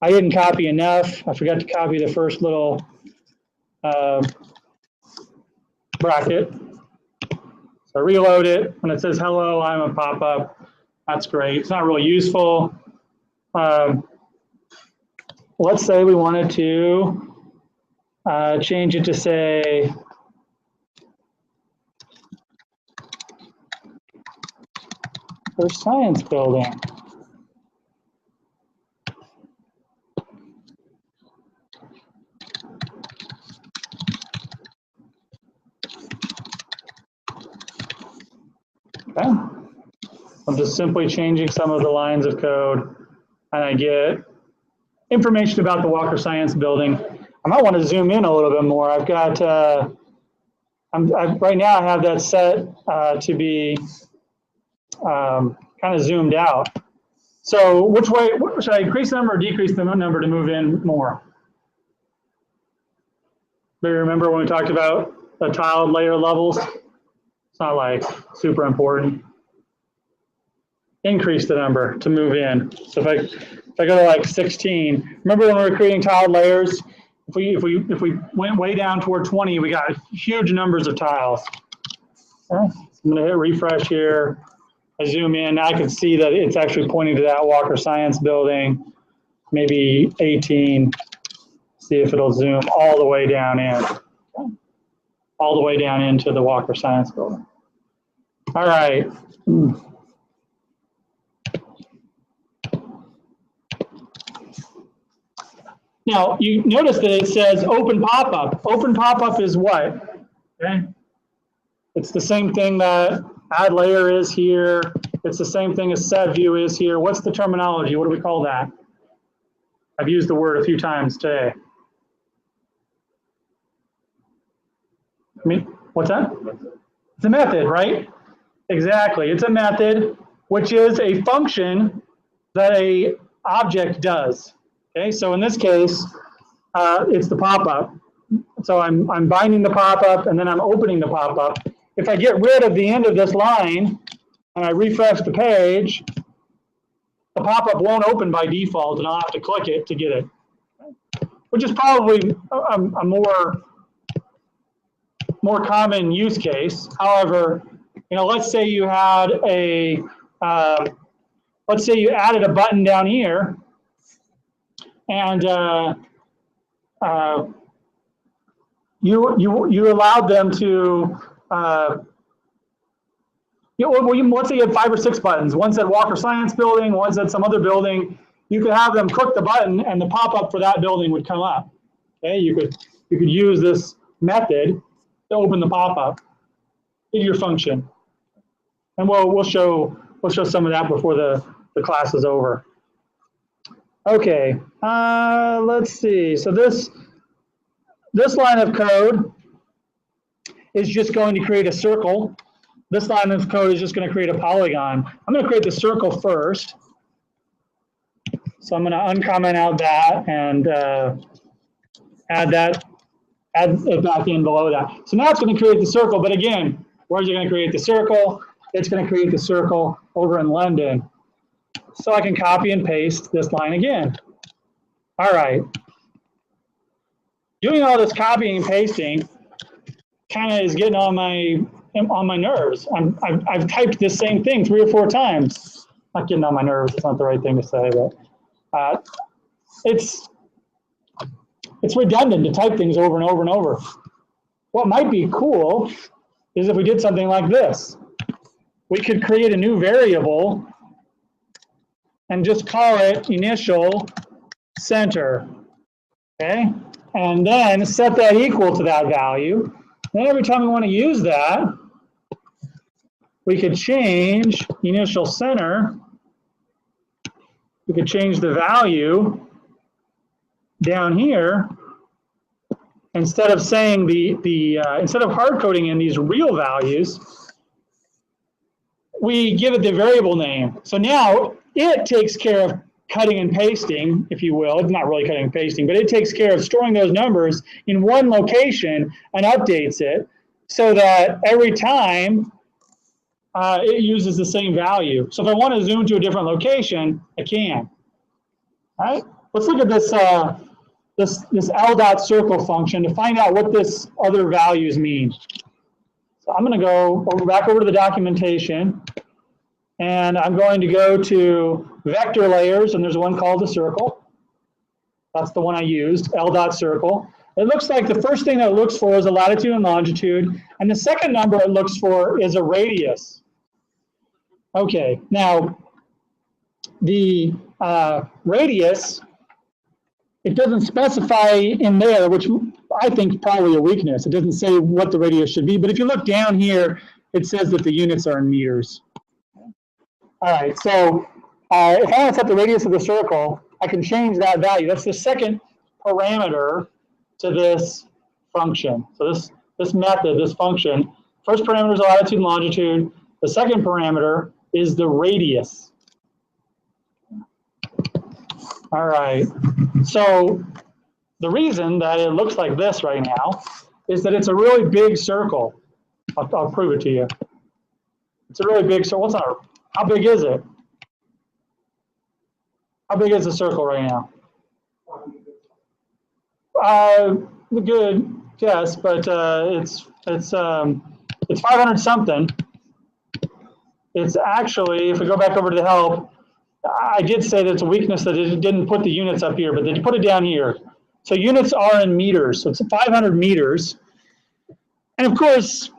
I didn't copy enough. I forgot to copy the first little bracket. So reload it. When it says hello, I'm a pop-up. That's great. It's not really useful. Let's say we wanted to change it to say for science building. Okay. I'm just simply changing some of the lines of code, and I get information about the Walker Science Building. I might want to zoom in a little bit more. I've got, right now I have that set to be kind of zoomed out. So which way, should I increase the number or decrease the number to move in more? Do you remember when we talked about the tiled layer levels? It's not like super important. Increase the number to move in. So if I go to like 16, remember when we were creating tiled layers? If we went way down toward 20, we got huge numbers of tiles. Okay. So I'm going to hit refresh here. I zoom in. Now I can see that it's actually pointing to that Walker Science Building. Maybe 18. See if it'll zoom all the way down in. Okay. All the way down into the Walker Science Building. All right. Now, you notice that it says open pop-up. Open pop-up is what? Okay. It's the same thing that add layer is here. It's the same thing as set view is here. What's the terminology? What do we call that? I've used the word a few times today. I mean, what's that? It's a method, right? Exactly. It's a method, which is a function that a object does. Okay, so in this case, it's the pop-up. So I'm binding the pop-up and then I'm opening the pop-up. If I get rid of the end of this line and I refresh the page, the pop-up won't open by default and I'll have to click it to get it, which is probably a more common use case. However, you know, let's say you had a, let's say you added a button down here, and you allowed them to, let's say you had 5 or 6 buttons. One said Walker Science Building, one said some other building. You could have them click the button, and the pop-up for that building would come up. Okay, you could use this method to open the pop-up in your function, and we'll show some of that before the class is over. Okay, let's see. So this line of code is just going to create a circle. This line of code is just going to create a polygon. I'm going to create the circle first. So I'm going to uncomment out that and add it back in below that. So now it's going to create the circle, but again, where's it going to create the circle? It's going to create the circle over in London. So I can copy and paste this line again. All right. Doing all this copying and pasting kind of is getting on my nerves. I've typed this same thing 3 or 4 times. Not getting on my nerves, it's not the right thing to say, but it's redundant to type things over and over and over. What might be cool is if we did something like this. We could create a new variable and just call it initial center, okay? And then set that equal to that value. Then every time we want to use that, we could change initial center. We could change the value down here. Instead of saying instead of hard coding in these real values, we give it the variable name. So now it takes care of cutting and pasting, if you will. It's not really cutting and pasting, but it takes care of storing those numbers in one location and updates it so that every time it uses the same value. So if I want to zoom to a different location, I can. All right? let's look at this, this L dot circle function to find out what this other values mean. So I'm going to go back over to the documentation, and I'm going to go to vector layers, and there's one called a circle. That's the one I used, L dot circle. It looks like the first thing that it looks for is a latitude and longitude, and the second number it looks for is a radius. Okay, now the radius, it doesn't specify in there, which I think is probably a weakness. It doesn't say what the radius should be, but if you look down here, it says that the units are in meters. All right, so if I want to set the radius of the circle, I can change that value. That's the second parameter to this function. So this method, this function, first parameter is the latitude and longitude. The second parameter is the radius. All right, so the reason that it looks like this right now is that it's a really big circle. I'll prove it to you. It's a really big circle. How big is it? How big is the circle right now? Good guess, but it's 500 something. It's actually, if we go back over to the help, I did say that it's a weakness that it didn't put the units up here, but they put it down here. So units are in meters, so it's 500 meters. And of course,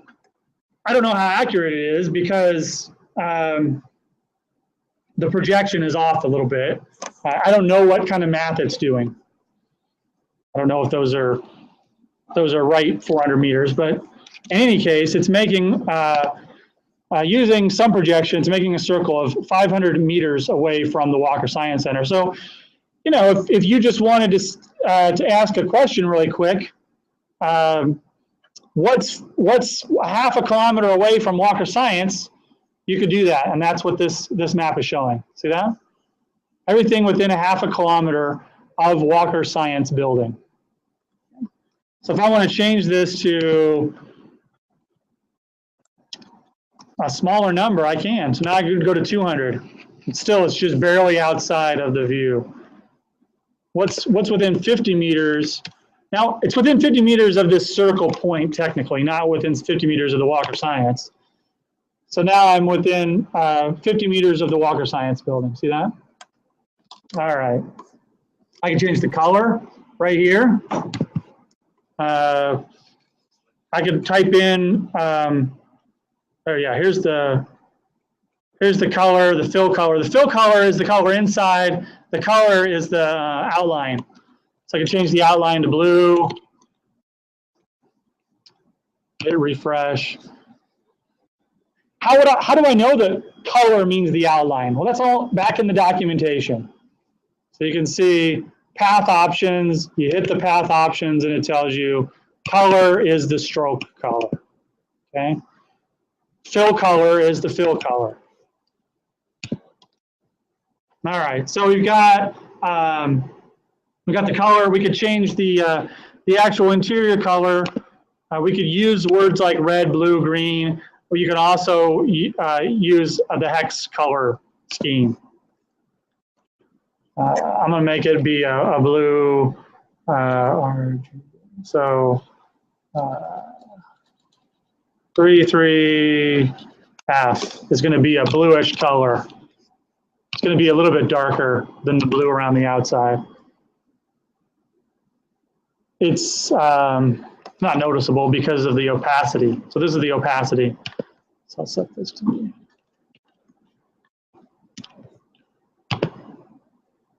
I don't know how accurate it is because the projection is off a little bit. I don't know what kind of math it's doing. I don't know if those are right 400 meters, but in any case, it's making, using some projections, making a circle of 500 meters away from the Walker Science Center. So, you know, if you just wanted to ask a question really quick, what's half a kilometer away from Walker Science, you could do that, and that's what this map is showing. See that? Everything within a half a kilometer of Walker Science building. So if I want to change this to a smaller number, I can. So now I could go to 200. And still, it's just barely outside of the view. What's within 50 meters? Now, it's within 50 meters of this circle point, technically, not within 50 meters of the Walker Science. So now I'm within 50 meters of the Walker Science building. See that? All right. I can change the color right here. I could type in, oh yeah, here's the color, the fill color. The fill color is the color inside. The color is the outline. So I can change the outline to blue. Hit refresh. How do I know that color means the outline? Well, that's all back in the documentation. So you can see path options. You hit the path options, and it tells you color is the stroke color. Okay. Fill color is the fill color. All right, so we've got the color. We could change the actual interior color. We could use words like red, blue, green. Or you can also use the hex color scheme. I'm going to make it be a blue, orange. So 3,3F is going to be a bluish color. It's going to be a little bit darker than the blue around the outside. It's not noticeable because of the opacity. So this is the opacity. So I'll set this to me.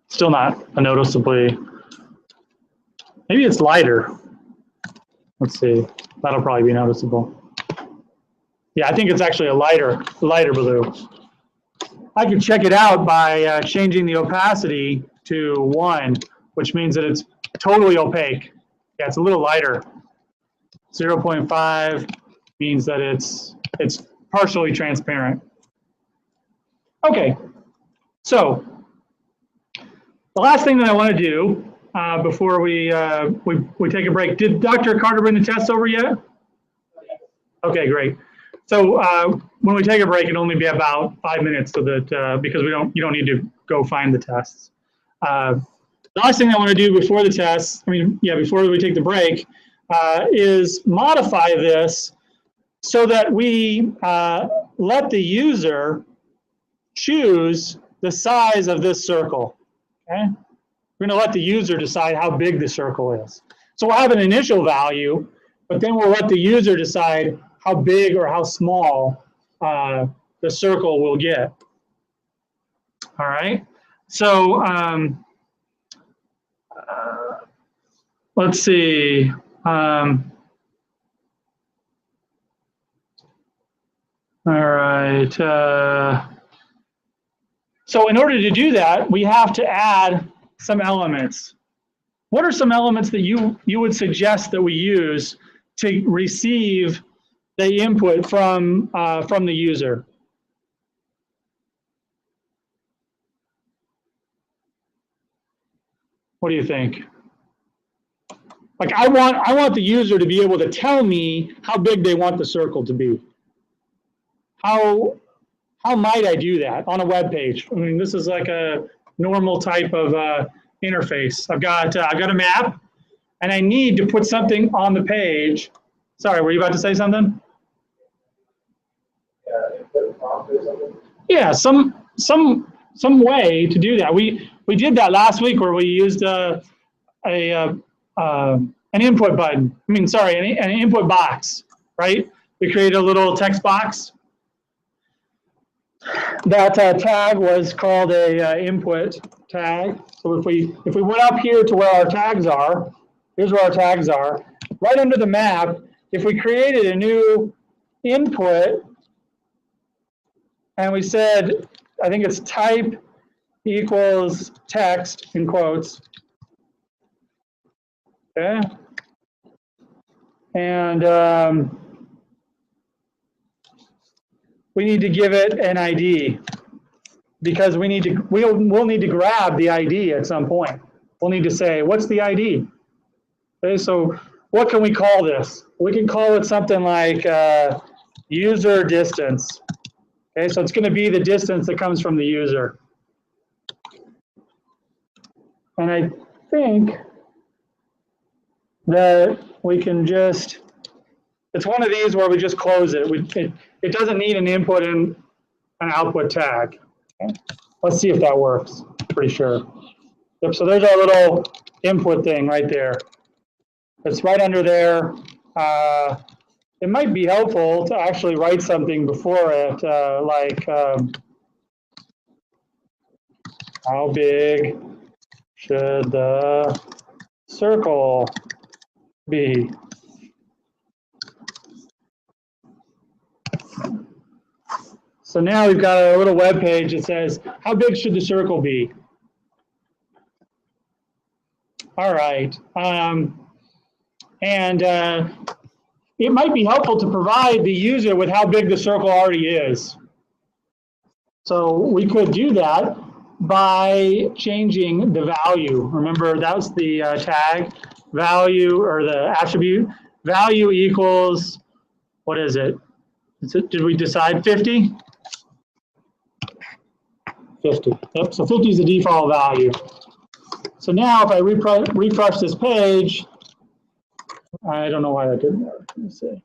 Still not a noticeably. Maybe it's lighter. Let's see. That'll probably be noticeable. Yeah, I think it's actually a lighter blue. I can check it out by changing the opacity to 1, which means that it's totally opaque. Yeah, it's a little lighter. 0.5 means that it's partially transparent. Okay, so the last thing that I want to do before we take a break. Did Dr. Carter bring the tests over yet? Okay, great. So when we take a break, it'll only be about 5 minutes, so that because you don't need to go find the tests. The last thing I want to do before the test, before we take the break, is modify this so that we let the user choose the size of this circle. Okay? We're going to let the user decide how big the circle is. So we'll have an initial value, but then we'll let the user decide how big or how small the circle will get. All right. So let's see. All right. So in order to do that, we have to add some elements. What are some elements that you would suggest that we use to receive the input from the user? What do you think? Like I want the user to be able to tell me how big they want the circle to be. How might I do that on a web page? I mean, this is like a normal type of interface. I've got a map, and I need to put something on the page. Sorry, were you about to say something? Yeah, some way to do that. We did that last week where we used an input button. An input box, right? We created a little text box. That tag was called a input tag. So if we went up here to where our tags are, here's where our tags are. Right under the map, if we created a new input and we said, I think it's type equals text in quotes. Okay. And we need to give it an ID because we'll need to grab the ID at some point. We'll need to say, what's the ID? Okay, so what can we call this? We can call it something like user distance. Okay, so it's going to be the distance that comes from the user. And I think that we can just, it's one of these where we just close it. It doesn't need an input and an output tag. Okay. Let's see if that works. Pretty sure. Yep, so there's our little input thing right there. It's right under there. It might be helpful to actually write something before it, like how big should the circle be? So now we've got a little web page that says, how big should the circle be? All right. It might be helpful to provide the user with how big the circle already is. So we could do that by changing the value. Remember, that was the tag value or the attribute. Value equals, what is it? Did we decide 50? 50. Yep, so 50 is the default value. So now if I refresh this page, I don't know why that didn't work. Let me see.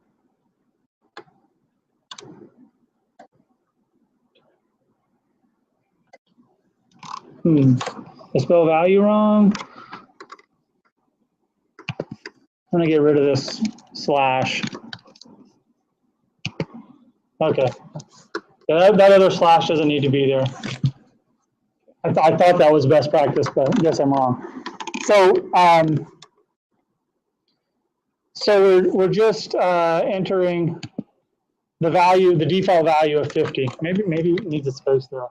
I spelled value wrong. I'm going to get rid of this slash. Okay. Yeah, that other slash doesn't need to be there. I thought that was best practice, but I guess I'm wrong. So we're just entering the value, the default value of 50. Maybe it needs a space there.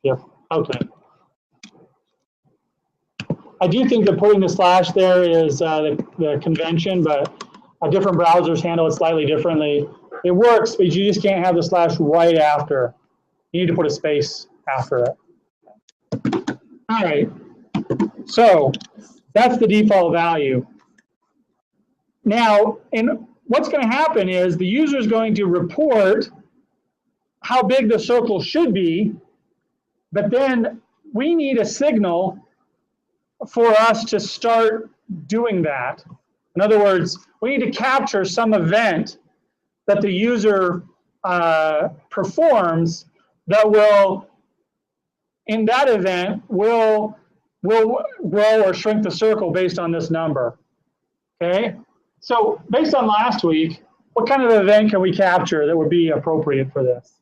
Yep. Okay. I do think that putting the slash there is the convention, but different browsers handle it slightly differently. It works, but you just can't have the slash right after. You need to put a space after it. All right. So that's the default value. Now, what's going to happen is the user is going to report how big the circle should be, but then we need a signal for us to start doing that. In other words, we need to capture some event that the user performs that will, in that event, will grow or shrink the circle based on this number. Okay? So based on last week, what kind of event can we capture that would be appropriate for this?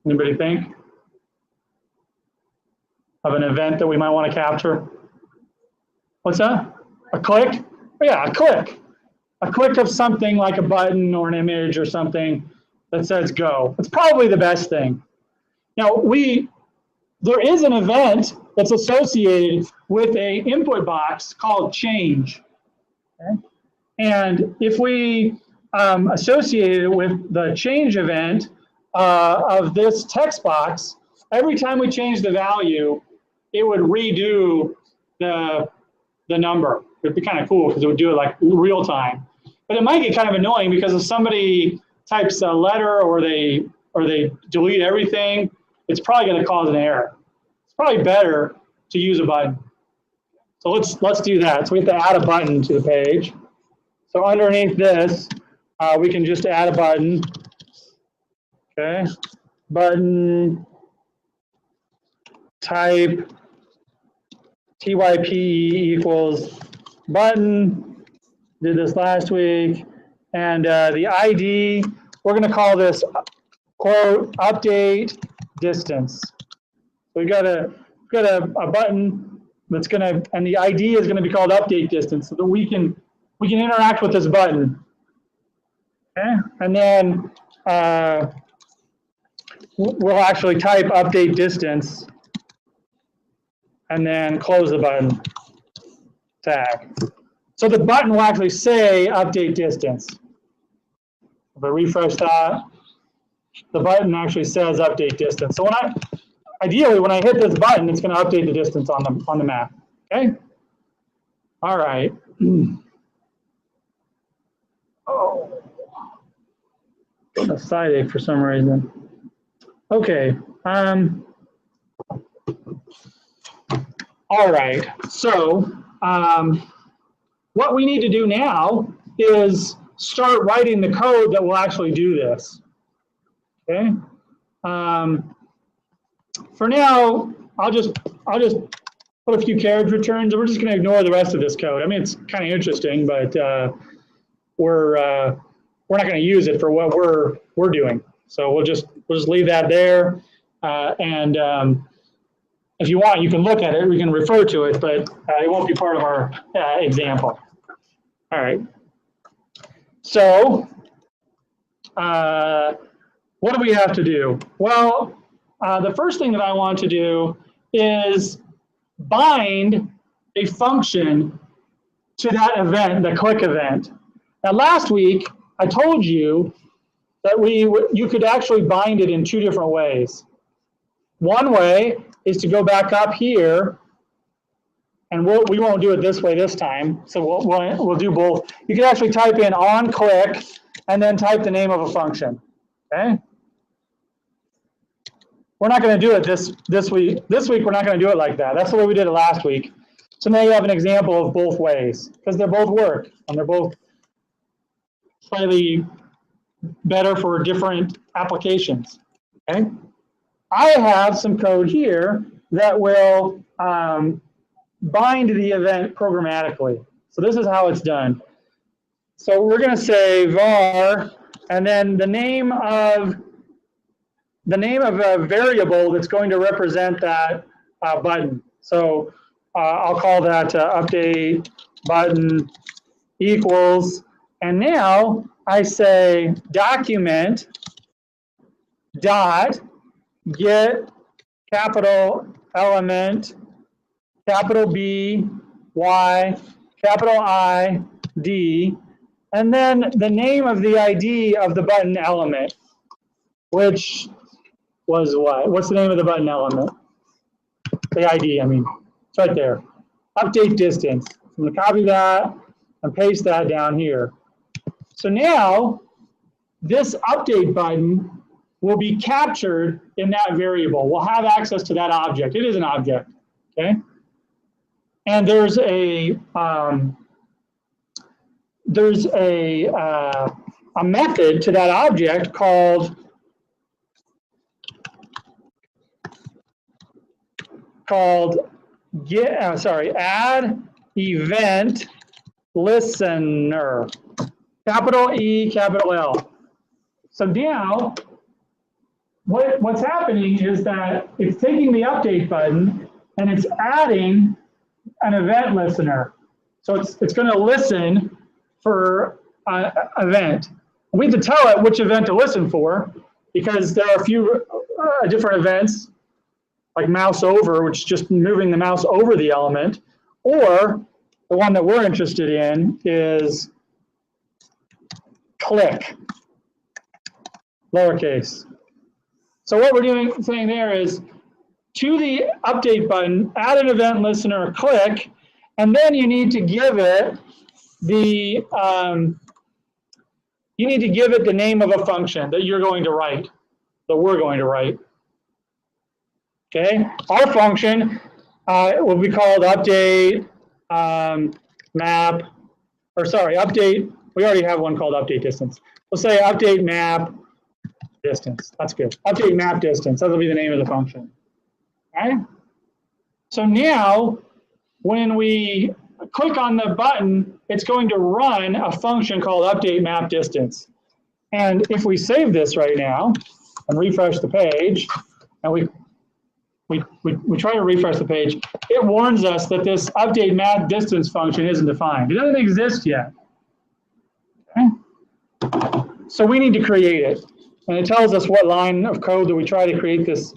Anybody think of an event that we might want to capture? What's that? A click? Oh, yeah, a click. A click of something like a button or an image or something that says go. It's probably the best thing. Now, there is an event that's associated with a input box called change. Okay? And if we associate it with the change event of this text box, every time we change the value, it would redo the number. It'd be kind of cool because it would do it like real time. But it might get kind of annoying because if somebody types a letter or they delete everything, it's probably going to cause an error. It's probably better to use a button. So let's do that. So we have to add a button to the page. So underneath this, we can just add a button. Okay, button type TYP equals button. Did this last week, and the ID, we're going to call this quote update distance. So we got a button that's going to, and the ID is going to be called update distance, so that we can interact with this button. Okay, and then we'll actually type update distance, and then close the button tag. So the button will actually say update distance. If I refresh that, the button actually says update distance. So ideally when I hit this button, it's going to update the distance on the map. Okay. All right. Oh, a side ache for some reason. Okay. All right. So what we need to do now is start writing the code that will actually do this. Okay. For now, I'll just put a few carriage returns, and we're just going to ignore the rest of this code. I mean, it's kind of interesting, but we're not going to use it for what we're doing. So we'll just leave that there, and if you want, you can look at it. We can refer to it, but it won't be part of our example. All right. So what do we have to do? Well, the first thing that I want to do is bind a function to that event, the click event. Now, last week, I told you that you could actually bind it in two different ways. One way is to go back up here, and we won't do it this way this time, so we'll do both. You can actually type in on click and then type the name of a function. Okay. We're not going to do it this week. This week we're not going to do it like that. That's the way we did it last week. So now you have an example of both ways because they both work and they're both slightly better for different applications. Okay. I have some code here that will bind the event programmatically. So this is how it's done. So we're going to say var, and then the name of a variable that's going to represent that button. So I'll call that update button equals, and now I say document dot get capital element, capital B, Y, capital I, D, and then the name of the ID of the button element, which was what? What's the name of the button element? The ID, I mean. It's right there. Update distance. I'm going to copy that and paste that down here. So now, this update button will be captured in that variable. We'll have access to that object. It is an object, okay? And there's a method to that object called add event listener, capital E, capital L. So now, what's happening is that it's taking the update button and it's adding an event listener. So it's going to listen for an event. We have to tell it which event to listen for, because there are a few different events, like mouse over, which is just moving the mouse over the element, or the one that we're interested in is click, lowercase. So what we're saying there is, to the update button, add an event listener, click, and then you need to give it the name of a function that you're going to write, that we're going to write. Okay, our function will be called update map, or sorry, update. We already have one called update distance. We'll say update map distance. That's good. Update map distance. That'll be the name of the function. Okay. So now, when we click on the button, it's going to run a function called update map distance. And if we save this right now and refresh the page, and we try to refresh the page, it warns us that this update map distance function isn't defined. It doesn't exist yet. Okay? So we need to create it. And it tells us what line of code that we try to create this.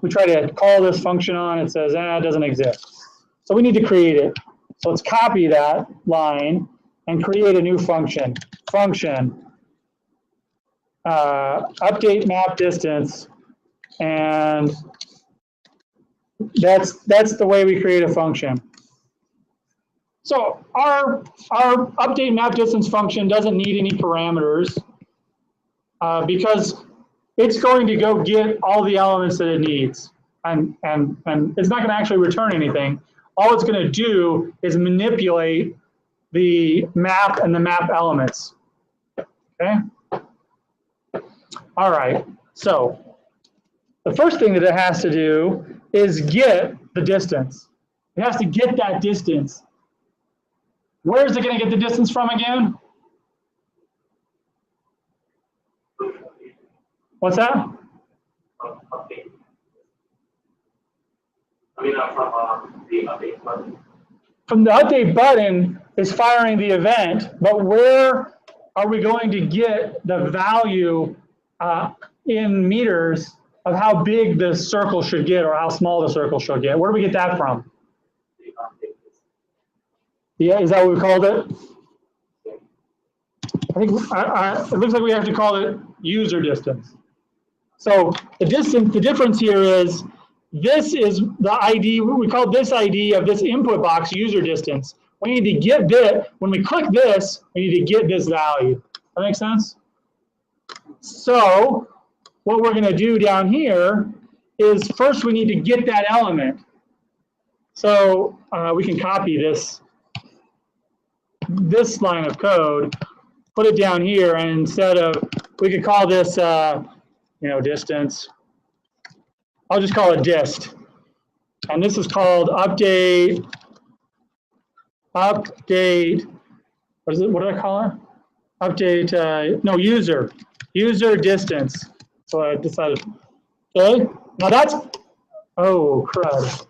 We try to call this function on. It says, it doesn't exist. So we need to create it. So let's copy that line and create a new function. Function update map distance, and that's the way we create a function. So our update map distance function doesn't need any parameters because it's going to go get all the elements that it needs, and it's not going to actually return anything. All it's going to do is manipulate the map and the map elements. Okay. All right. So the first thing that it has to do is get the distance. It has to get that distance. Where is it going to get the distance from again? What's that? From the update button is firing the event, but where are we going to get the value in meters of how big the circle should get or how small the circle should get? Where do we get that from? Yeah, is that what we called it? I think it looks like we have to call it user distance. So the difference here is, this is the ID, we call this ID of this input box user distance. We need to get this, when we click this, we need to get this value. That makes sense? So what we're gonna do down here is, first we need to get that element. So we can copy this line of code, put it down here, and instead of, we could call this, distance. I'll just call it dist. And this is called update, what did I call it? Update, user distance. So I decided, okay, now that's, oh, crud.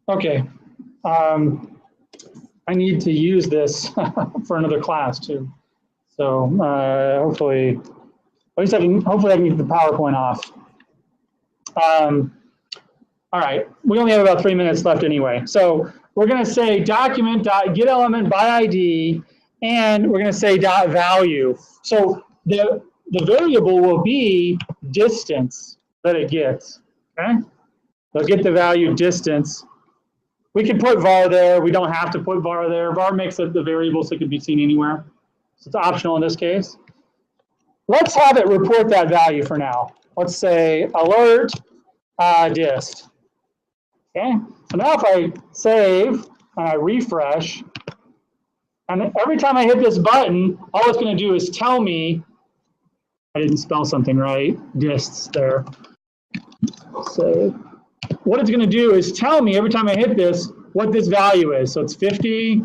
Okay, I need to use this for another class too. So hopefully, hopefully I can get the PowerPoint off. All right, we only have about 3 minutes left anyway. So we're going to say document.getElement by ID, and we're going to say .value. So the variable will be distance that it gets. Okay, they'll get the value distance. We can put var there. We don't have to put var there. Var makes it the variable so it can be seen anywhere. So it's optional in this case. Let's have it report that value for now. Let's say alert dist. Okay, so now if I save and I refresh, and every time I hit this button, all it's going to do is tell me, I didn't spell something right, dists there. Save. What it's going to do is tell me every time I hit this what this value is. So it's 50.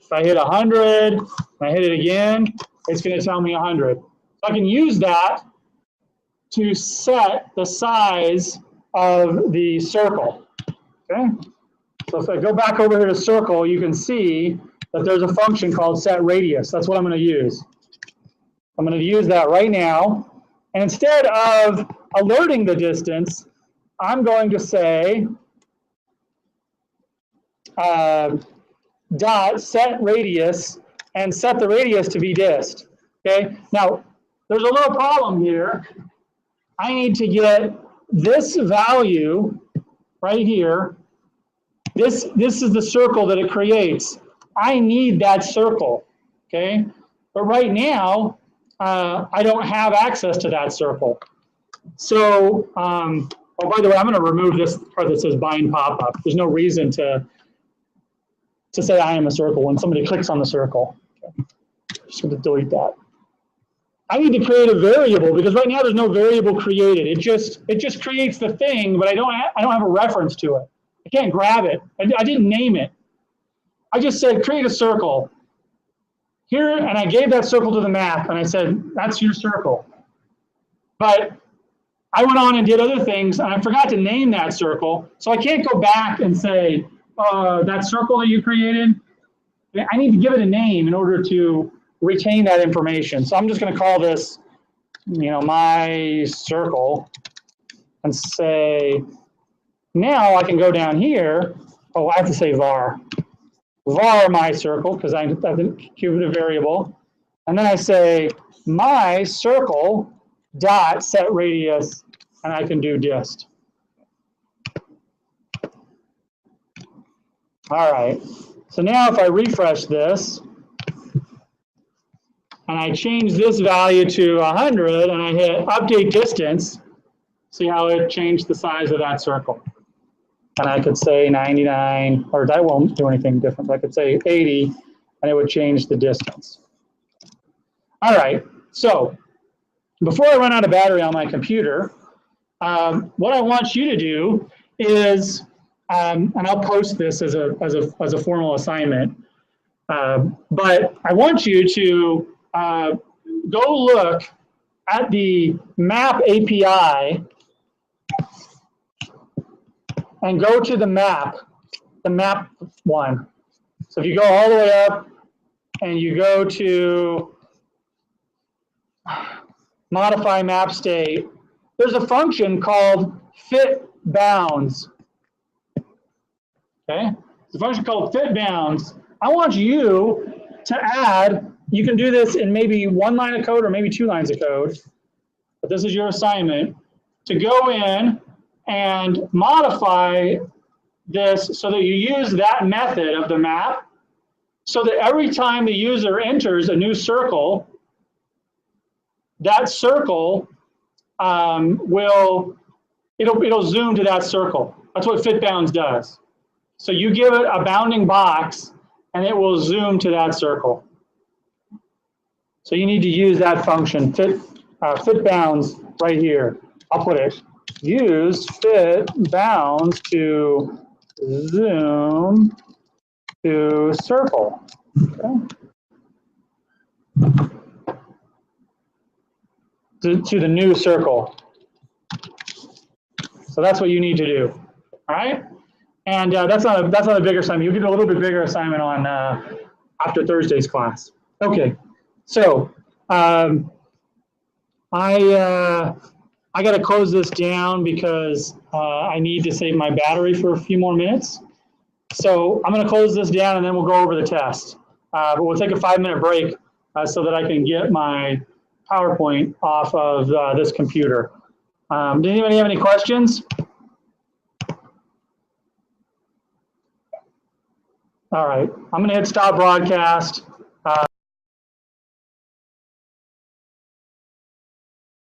If I hit 100, and I hit it again, it's going to tell me 100. So I can use that to set the size of the circle. Okay. So if I go back over here to circle, you can see that there's a function called set radius. That's what I'm going to use. I'm going to use that right now. And instead of alerting the distance, I'm going to say dot set radius and set the radius to be dist. Okay. Now there's a little problem here. I need to get this value right here. This is the circle that it creates. I need that circle. Okay. But right now I don't have access to that circle. So oh, by the way, I'm going to remove this part that says bind pop-up. There's no reason to say I am a circle when somebody clicks on the circle. Okay. Just going to delete that. I need to create a variable because right now there's no variable created. It just creates the thing, but I don't have a reference to it. I can't grab it. I didn't name it. I just said create a circle here, and I gave that circle to the map, and I said that's your circle. But I went on and did other things, and I forgot to name that circle, so I can't go back and say that circle that you created. I need to give it a name in order to retain that information. So I'm just going to call this, my circle, and say, now I can go down here. Oh, I have to say var. Var my circle, because I have a cubic variable. And then I say my circle dot set radius, and I can do dist. All right. So now if I refresh this, and I change this value to 100, and I hit update distance, see how it changed the size of that circle. And I could say 99, or I won't do anything different. I could say 80, and it would change the distance. All right, so before I run out of battery on my computer, what I want you to do is, and I'll post this as a formal assignment, but I want you to go look at the map API and go to the map one. So if you go all the way up and you go to modify map state, there's a function called fit bounds. Okay, there's a function called fit bounds. I want you to add, you can do this in maybe one line of code or maybe 2 lines of code, but this is your assignment, to go in and modify this so that you use that method of the map so that every time the user enters a new circle, that circle it'll zoom to that circle. That's what fit bounds does. So you give it a bounding box and it will zoom to that circle. So you need to use that function, fit bounds right here. I'll put it, use fit bounds to zoom to circle. Okay. To the new circle. So that's what you need to do. All right, and that's not a bigger assignment. You'll get a little bit bigger assignment on after Thursday's class. Okay, so I got to close this down because I need to save my battery for a few more minutes. So I'm going to close this down and then we'll go over the test. But we'll take a 5-minute break so that I can get my PowerPoint off of this computer. Did anybody have any questions? All right, I'm going to hit stop broadcast.